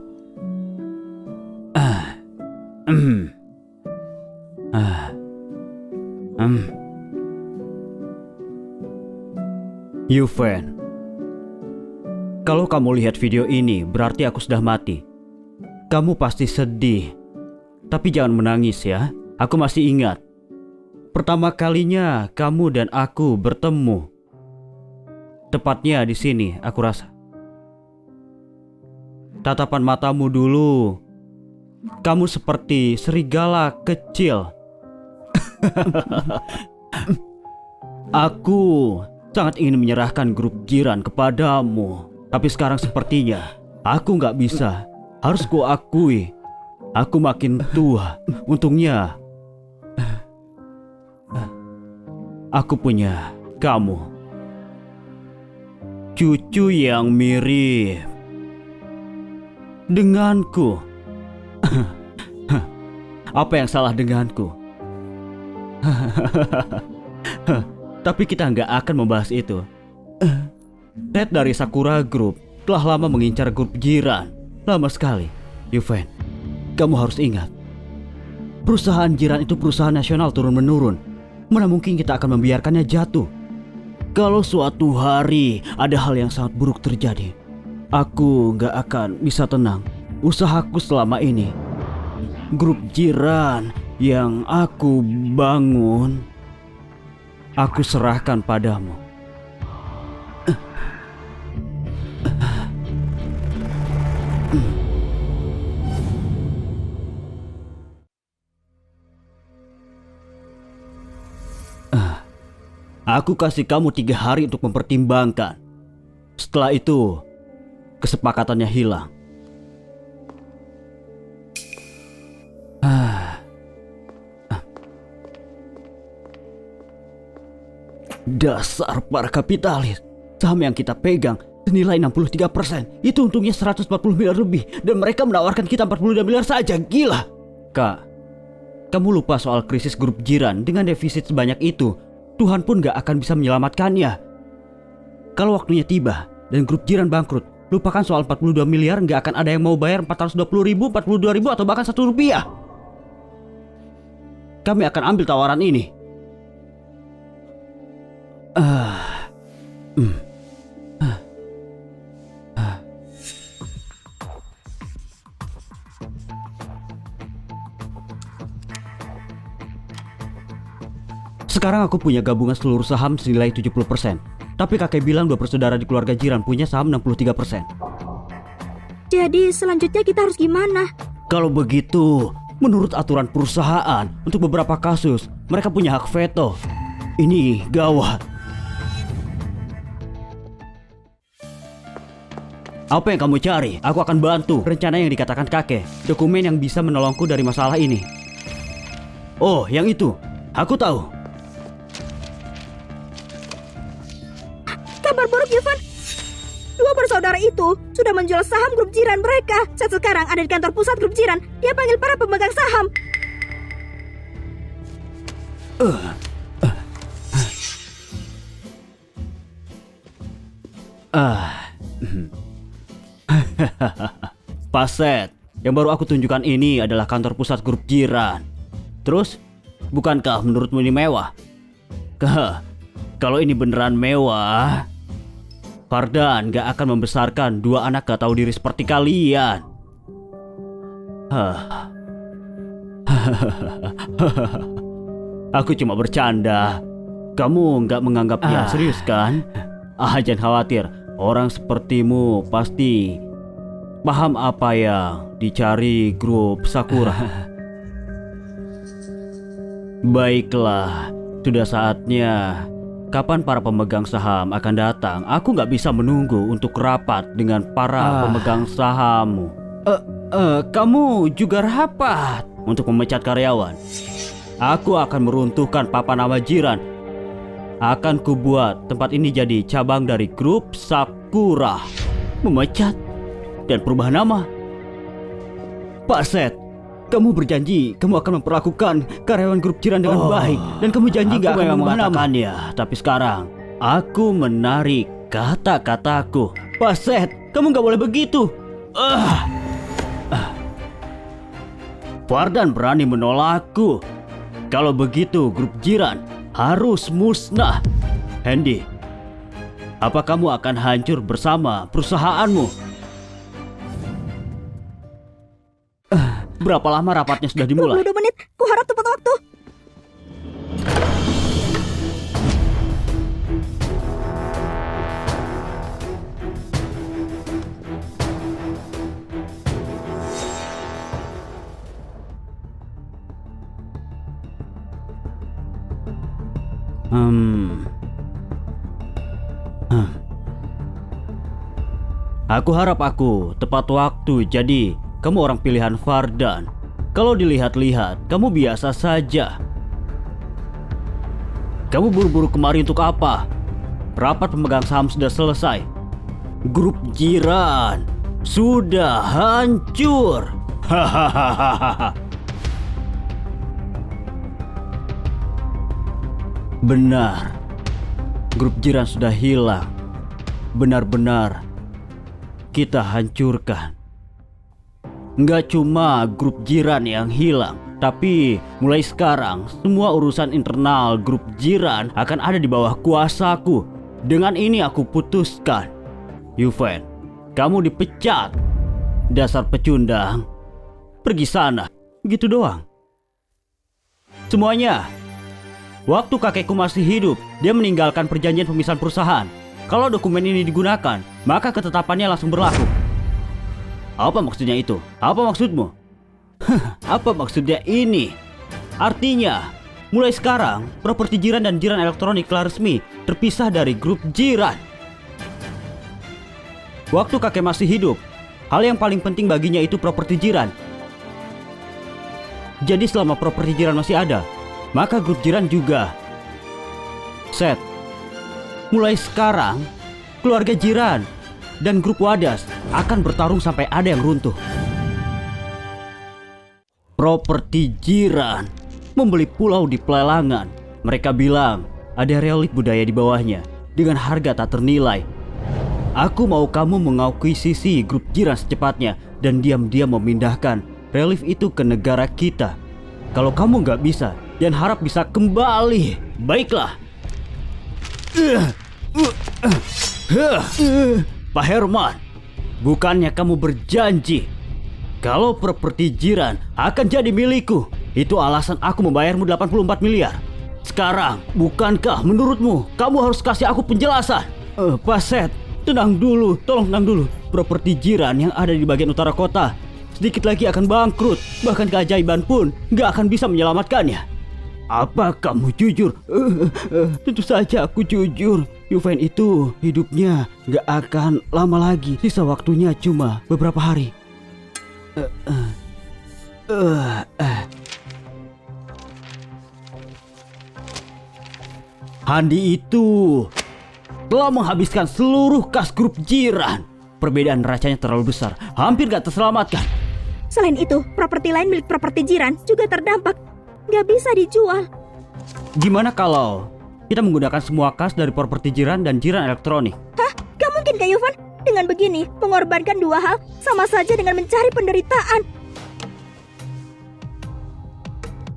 Speaker 1: Yufen, kalau kamu lihat video ini, berarti aku sudah mati. Kamu pasti sedih. Tapi jangan menangis ya. Aku masih ingat. Pertama kalinya kamu dan aku bertemu. Tepatnya di sini, aku rasa. Tatapan matamu dulu. Kamu seperti serigala kecil. Aku sangat ingin menyerahkan grup jiran kepadamu. Tapi sekarang sepertinya aku nggak bisa. Harus kuakui, aku makin tua. Untungnya aku punya kamu. Cucu yang mirip denganku. Apa yang salah denganku? Tapi kita nggak akan membahas itu. Ted dari Sakura Group telah lama mengincar grup jiran. Lama sekali. Yufen, kamu harus ingat, perusahaan jiran itu perusahaan nasional turun-menurun. Mana mungkin kita akan membiarkannya jatuh? Kalau suatu hari ada hal yang sangat buruk terjadi, aku nggak akan bisa tenang. usahaku selama ini, grup jiran yang aku bangun, aku serahkan padamu. Aku kasih kamu 3 hari untuk mempertimbangkan. Setelah itu, kesepakatannya hilang. Dasar para kapitalis. Saham yang kita pegang senilai 63%. Itu untungnya 140 miliar lebih. Dan mereka menawarkan kita 42 miliar saja. Gila. Kak, kamu lupa soal krisis grup jiran. Dengan defisit sebanyak itu, Tuhan pun gak akan bisa menyelamatkannya. Kalau waktunya tiba dan grup jiran bangkrut, lupakan soal 42 miliar. Gak akan ada yang mau bayar 420 ribu, 42 ribu, atau bahkan 1 rupiah. Kami akan ambil tawaran ini. Sekarang aku punya gabungan seluruh saham senilai 70%. Tapi kakek bilang 2 bersaudara di keluarga jiran punya saham 63%.
Speaker 2: Jadi selanjutnya kita harus gimana?
Speaker 1: Kalau begitu, menurut aturan perusahaan, untuk beberapa kasus, mereka punya hak veto. Ini gawat. Apa yang kamu cari? Aku akan bantu. Rencana yang dikatakan kakek, dokumen yang bisa menolongku dari masalah ini. Oh, yang itu. Aku tahu.
Speaker 2: Kabar buruk, Yufan. 2 bersaudara itu sudah menjual saham grup jiran mereka. Saat sekarang ada di kantor pusat grup jiran. Dia panggil para pemegang saham. Paset, yang baru aku tunjukkan ini adalah kantor pusat grup jiran. Terus, bukankah menurutmu ini mewah? Kalau ini beneran mewah, Fardan gak akan membesarkan 2 anak gak tahu diri seperti kalian. Aku cuma bercanda. Kamu gak menganggapnya serius kan? Jangan khawatir. Orang sepertimu pasti paham apa yang dicari grup Sakura. Baiklah, sudah saatnya. Kapan para pemegang saham akan datang? Aku nggak bisa menunggu untuk rapat dengan para pemegang sahammu. Kamu juga rapat untuk memecat karyawan. Aku akan meruntuhkan papan nama jiran. Akan kubuat tempat ini jadi cabang dari grup Sakura. Memecat dan perubahan nama. Pak Seth, kamu berjanji kamu akan memperlakukan karyawan grup jiran dengan baik. Dan kamu janji gak akan mengatakannya. Tapi sekarang aku menarik kata-kataku. Pak Seth, kamu gak boleh begitu. Fardan berani menolakku. Kalau begitu grup jiran harus musnah. Hendy, apa kamu akan hancur bersama perusahaanmu? Berapa lama rapatnya sudah dimulai? 22 menit, ku harap tepat waktu.
Speaker 1: Aku harap aku tepat waktu. Jadi kamu orang pilihan Fardan. Kalau dilihat-lihat, kamu biasa saja. Kamu buru-buru kemari untuk apa? Rapat pemegang saham sudah selesai. Grup jiran sudah hancur. Hahaha. Benar. Grup jiran sudah hilang. Benar-benar kita hancurkan. Nggak cuma grup jiran yang hilang, tapi mulai sekarang semua urusan internal grup jiran akan ada di bawah kuasaku. Dengan ini aku putuskan, Yuven, kamu dipecat. Dasar pecundang. Pergi sana. Gitu doang. Semuanya. Waktu kakekku masih hidup, dia meninggalkan perjanjian pemisahan perusahaan. Kalau dokumen ini digunakan, maka ketetapannya langsung berlaku. Apa maksudnya itu? Apa maksudmu? Apa maksudnya ini? Artinya, mulai sekarang, properti Jiran dan Jiran Elektronik telah resmi terpisah dari grup Jiran. Waktu kakek masih hidup, hal yang paling penting baginya itu properti Jiran. Jadi selama properti Jiran masih ada, maka grup Jiran juga. Set, mulai sekarang, keluarga Jiran dan grup Wadas akan bertarung sampai ada yang runtuh. Properti Jiran membeli pulau di pelelangan. Mereka bilang ada relik budaya di bawahnya dengan harga tak ternilai. Aku mau kamu mengakuisisi grup Jiran secepatnya dan diam-diam memindahkan relief itu ke negara kita. Kalau kamu nggak bisa dan harap bisa kembali, baiklah. Pak Herman, bukannya kamu berjanji kalau properti Jiran akan jadi milikku? Itu alasan aku membayarmu 84 miliar. Sekarang, bukankah menurutmu kamu harus kasih aku penjelasan? Pak Seth, tenang dulu, tolong tenang dulu. Properti Jiran yang ada di bagian utara kota sedikit lagi akan bangkrut. Bahkan keajaiban pun gak akan bisa menyelamatkannya. Apa kamu jujur? Tentu saja aku jujur. Yuven itu hidupnya gak akan lama lagi. Sisa waktunya cuma beberapa hari. Handi itu telah menghabiskan seluruh kas grup Jiran. Perbedaan racanya terlalu besar, hampir gak terselamatkan.
Speaker 2: Selain itu, properti lain milik properti Jiran juga terdampak. Gak bisa dijual.
Speaker 1: Gimana kalau kita menggunakan semua kas dari properti Jiran dan Jiran Elektronik?
Speaker 2: Hah? Gak mungkin Kak Yuvan. Dengan begini, mengorbankan dua hal sama saja dengan mencari penderitaan.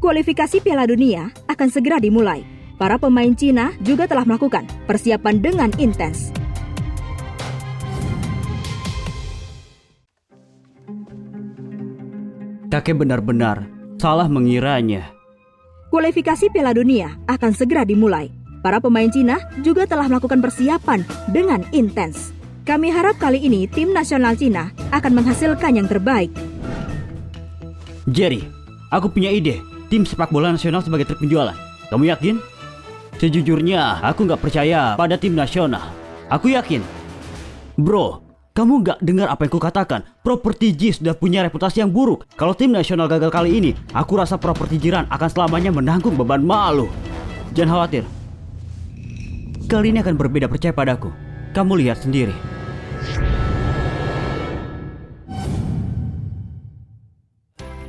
Speaker 2: Kualifikasi Piala Dunia akan segera dimulai. Para pemain Cina juga telah melakukan persiapan dengan intens.
Speaker 1: Kakek benar-benar salah mengiranya.
Speaker 2: Kualifikasi Piala Dunia akan segera dimulai. Para pemain Cina juga telah melakukan persiapan dengan intens. Kami harap kali ini tim nasional Cina akan menghasilkan yang terbaik.
Speaker 1: Jerry, aku punya ide. Tim sepak bola nasional sebagai trik penjualan. Kamu yakin? Sejujurnya, aku nggak percaya pada tim nasional. Aku yakin. Bro, kamu nggak dengar apa yang kukatakan? Properti J sudah punya reputasi yang buruk. Kalau tim nasional gagal kali ini, aku rasa properti Jiran akan selamanya menanggung beban malu. Jangan khawatir. Kali ini akan berbeda, percaya padaku. Kamu lihat sendiri.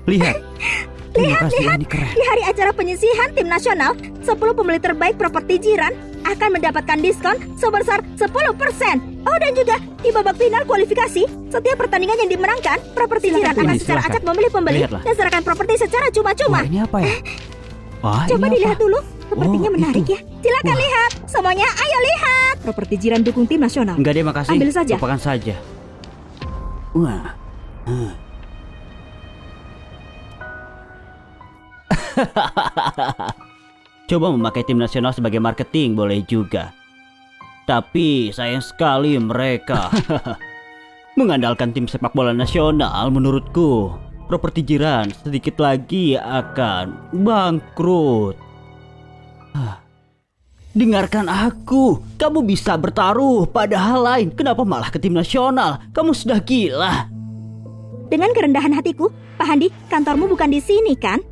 Speaker 1: Lihat.
Speaker 2: Lihat. Di hari acara penyisihan tim nasional, 10 pembeli terbaik properti Jiran akan mendapatkan diskon sebesar 10%. Oh, dan juga di babak final kualifikasi, setiap pertandingan yang dimenangkan, properti Jiran akan secara acak memilih pembeli dan serahkan properti secara cuma-cuma.
Speaker 1: Wah, ini apa ya? Wah,
Speaker 2: coba
Speaker 1: ini
Speaker 2: dilihat
Speaker 1: apa?
Speaker 2: dulu. Sepertinya menarik
Speaker 1: itu.
Speaker 2: ya. Silakan lihat. Semuanya ayo lihat. Properti Jiran dukung tim nasional.
Speaker 1: Enggak deh, makasih.
Speaker 2: Ambil saja.
Speaker 1: Lupakan saja. Wah. Coba memakai tim nasional sebagai marketing boleh juga. Tapi sayang sekali mereka mengandalkan tim sepak bola nasional. Menurutku properti Jiran sedikit lagi akan bangkrut. Dengarkan aku, kamu bisa bertaruh pada hal lain. Kenapa malah ke tim nasional? Kamu sudah gila.
Speaker 2: Dengan kerendahan hatiku, Pak Handi, kantormu bukan di sini kan?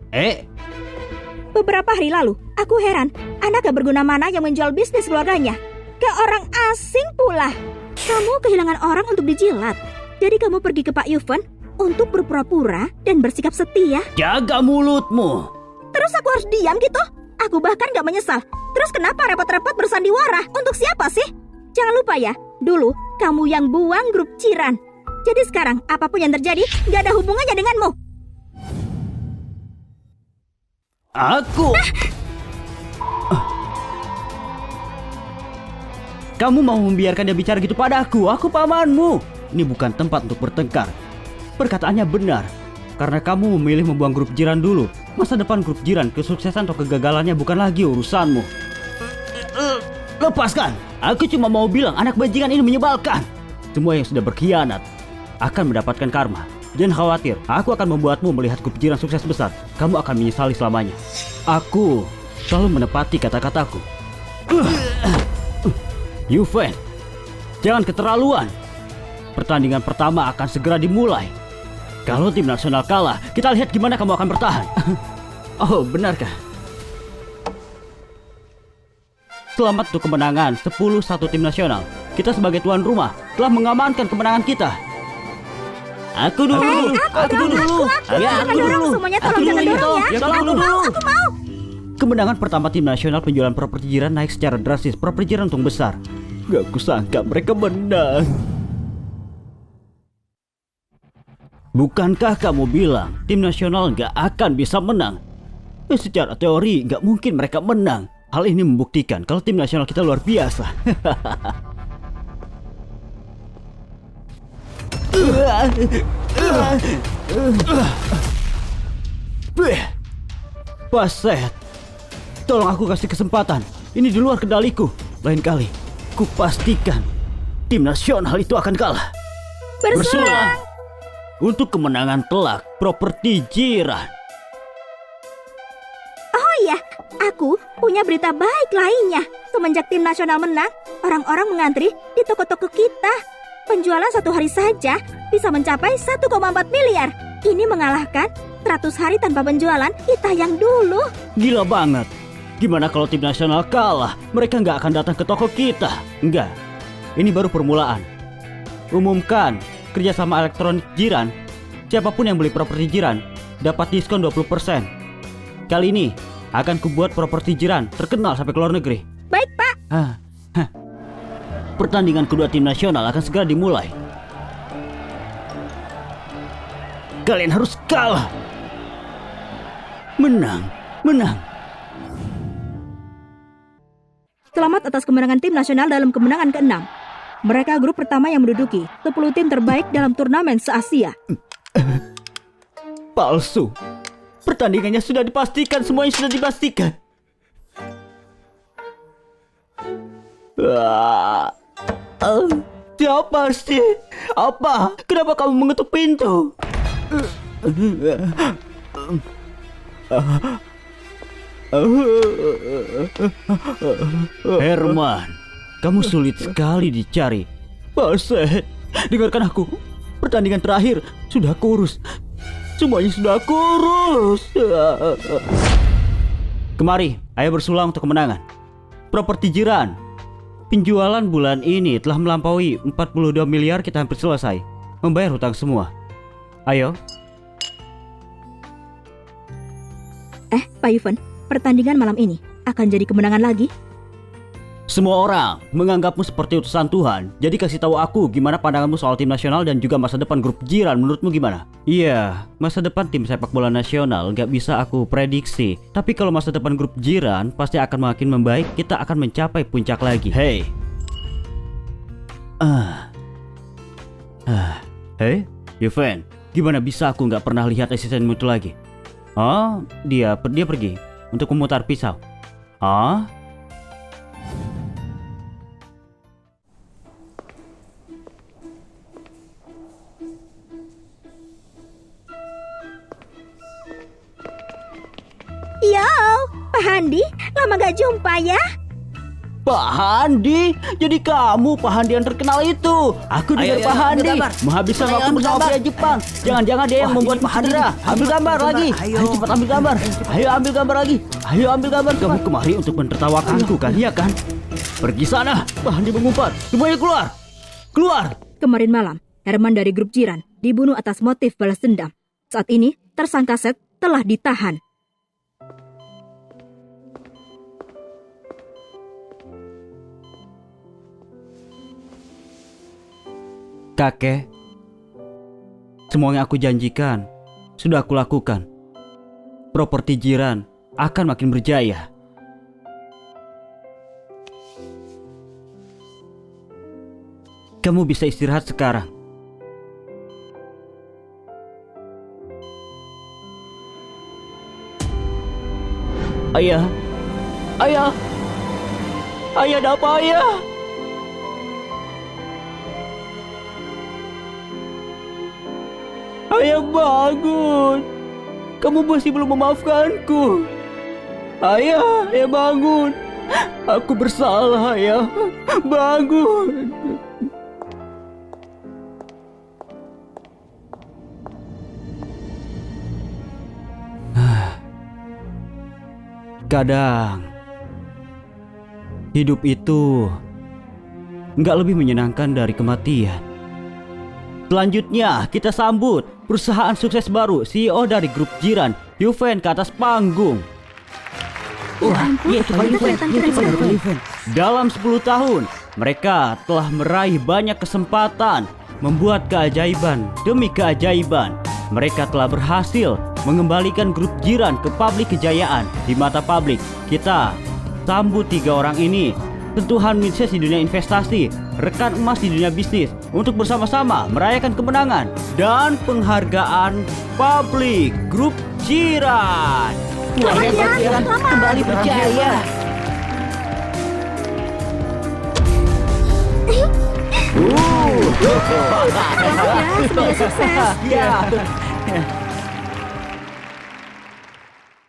Speaker 2: Beberapa hari lalu, aku heran, anak gak berguna mana yang menjual bisnis keluarganya ke orang asing pula. Kamu kehilangan orang untuk dijilat. Jadi kamu pergi ke Pak Yuven untuk berpura-pura dan bersikap setia.
Speaker 1: Jaga mulutmu.
Speaker 2: Terus aku harus diam gitu? Aku bahkan gak menyesal. Terus kenapa repot-repot bersandiwara? Untuk siapa sih? Jangan lupa ya, dulu kamu yang buang grup Jiran. Jadi sekarang apapun yang terjadi gak ada hubungannya denganmu.
Speaker 1: Aku. Kamu mau membiarkan dia bicara gitu padaku? Aku pamanmu. Ini bukan tempat untuk bertengkar. Perkataannya benar. Karena kamu memilih membuang grup jiran dulu. Masa depan grup jiran, kesuksesan atau kegagalannya bukan lagi urusanmu. Lepaskan. Aku cuma mau bilang anak bajingan ini menyebalkan. Semua yang sudah berkhianat akan mendapatkan karma. Jangan khawatir, aku akan membuatmu melihat grup jiran sukses besar. Kamu akan menyesali selamanya. Aku selalu menepati kata-kataku. Yuven, jangan keterlaluan. Pertandingan pertama akan segera dimulai. Kalau tim nasional kalah, kita lihat gimana kamu akan bertahan. Oh, benarkah? Selamat untuk kemenangan 10-1 tim nasional. Kita sebagai tuan rumah telah mengamankan kemenangan kita. Aku dulu.
Speaker 2: Aku dulu. Jangan dorong semuanya, tolong jangan dorong ya. Aku mau.
Speaker 1: Kemenangan pertama tim nasional penjualan properti jiran naik secara drastis. Properti jiran untung besar. Gak kusangka mereka menang. Bukankah kamu bilang tim nasional gak akan bisa menang? Secara teori gak mungkin mereka menang. Hal ini membuktikan kalau tim nasional kita luar biasa. Paset, tolong aku kasih kesempatan. Ini di luar kendaliku. Lain kali, kupastikan tim nasional itu akan kalah. Bersulang untuk kemenangan telak properti jiran.
Speaker 2: Oh iya, aku punya berita baik lainnya. Semenjak tim nasional menang, orang-orang mengantri di toko-toko kita. Penjualan 1 hari saja bisa mencapai 1,4 miliar. Ini mengalahkan 100 hari tanpa penjualan kita yang dulu.
Speaker 1: Gila banget. Gimana kalau tim nasional kalah? Mereka nggak akan datang ke toko kita. Enggak, ini baru permulaan. Umumkan kerjasama elektronik jiran. Siapapun yang beli properti jiran dapat diskon 20%. Kali ini akan kubuat properti jiran terkenal sampai ke luar negeri.
Speaker 2: Baik, Pak.
Speaker 1: Pertandingan kedua tim nasional akan segera dimulai. Kalian harus kalah. Menang.
Speaker 2: Selamat atas kemenangan tim nasional dalam kemenangan ke-6. Mereka grup pertama yang menduduki 10 tim terbaik dalam turnamen se-Asia.
Speaker 1: Palsu. Pertandingannya sudah dipastikan, semuanya sudah dipastikan. Siapa sih? Apa? Kenapa kamu mengetuk pintu? Herman, kamu sulit sekali dicari. Paset, dengarkan aku. Pertandingan terakhir sudah kurus. Semuanya sudah kurus. Kemari, ayo bersulang untuk kemenangan. Properti jiran. Penjualan bulan ini telah melampaui 42 miliar, kita hampir selesai. Membayar hutang semua. Ayo.
Speaker 2: Pak Yuven, pertandingan malam ini akan jadi kemenangan lagi?
Speaker 1: Semua orang menganggapmu seperti utusan Tuhan. Jadi kasih tahu aku gimana pandanganmu soal tim nasional dan juga masa depan grup jiran. Menurutmu gimana? Iya, masa depan tim sepak bola nasional gak bisa aku prediksi. Tapi kalau masa depan grup jiran pasti akan makin membaik. Kita akan mencapai puncak lagi. Hey. Hey, Yuven, gimana bisa aku gak pernah lihat asistenmu itu lagi? Oh, dia pergi untuk memutar pisau.
Speaker 2: Yo, Pak Handi, lama gak jumpa ya?
Speaker 1: Pak Handi? Jadi kamu Pak Handi yang terkenal itu? Aku dengar Pak Handi menghabiskan waktu bersama pria Jepang. Jangan-jangan dia yang membuat cedera. Ambil gambar lagi. Ayo cepat ambil gambar. Ayo ambil gambar lagi. Ayo ambil gambar. Kamu kemari untuk menertawakanku kan? Iya kan? Pergi sana. Pak Handi mengumpat. Semuanya keluar. Keluar.
Speaker 2: Kemarin malam, Herman dari grup jiran dibunuh atas motif balas dendam. Saat ini, tersangka Seth telah ditahan.
Speaker 1: Kakek, semua yang aku janjikan sudah aku lakukan. Properti jiran akan makin berjaya. Kamu bisa istirahat sekarang. Ayah, ayah, ayah, ada apa ayah? Ayah bangun, kamu masih belum memaafkanku. Ayah bangun, aku bersalah ayah, bangun. Kadang hidup itu nggak lebih menyenangkan dari kematian. Selanjutnya kita sambut perusahaan sukses baru CEO dari grup jiran, Yuven, ke atas panggung.
Speaker 2: Wah,
Speaker 1: itu
Speaker 2: kelihatan keren sekali.
Speaker 1: Dalam 10 tahun, mereka telah meraih banyak kesempatan, membuat keajaiban demi keajaiban. Mereka telah berhasil mengembalikan grup jiran ke publik kejayaan di mata publik. Kita sambut 3 orang ini, sentuhan sukses di dunia investasi, rekan emas di dunia bisnis, untuk bersama-sama merayakan kemenangan dan penghargaan publik grup jiran.
Speaker 2: Wah, hebat
Speaker 1: jiran kembali berjaya.
Speaker 2: Selamat ya, semoga sukses.
Speaker 1: Ya.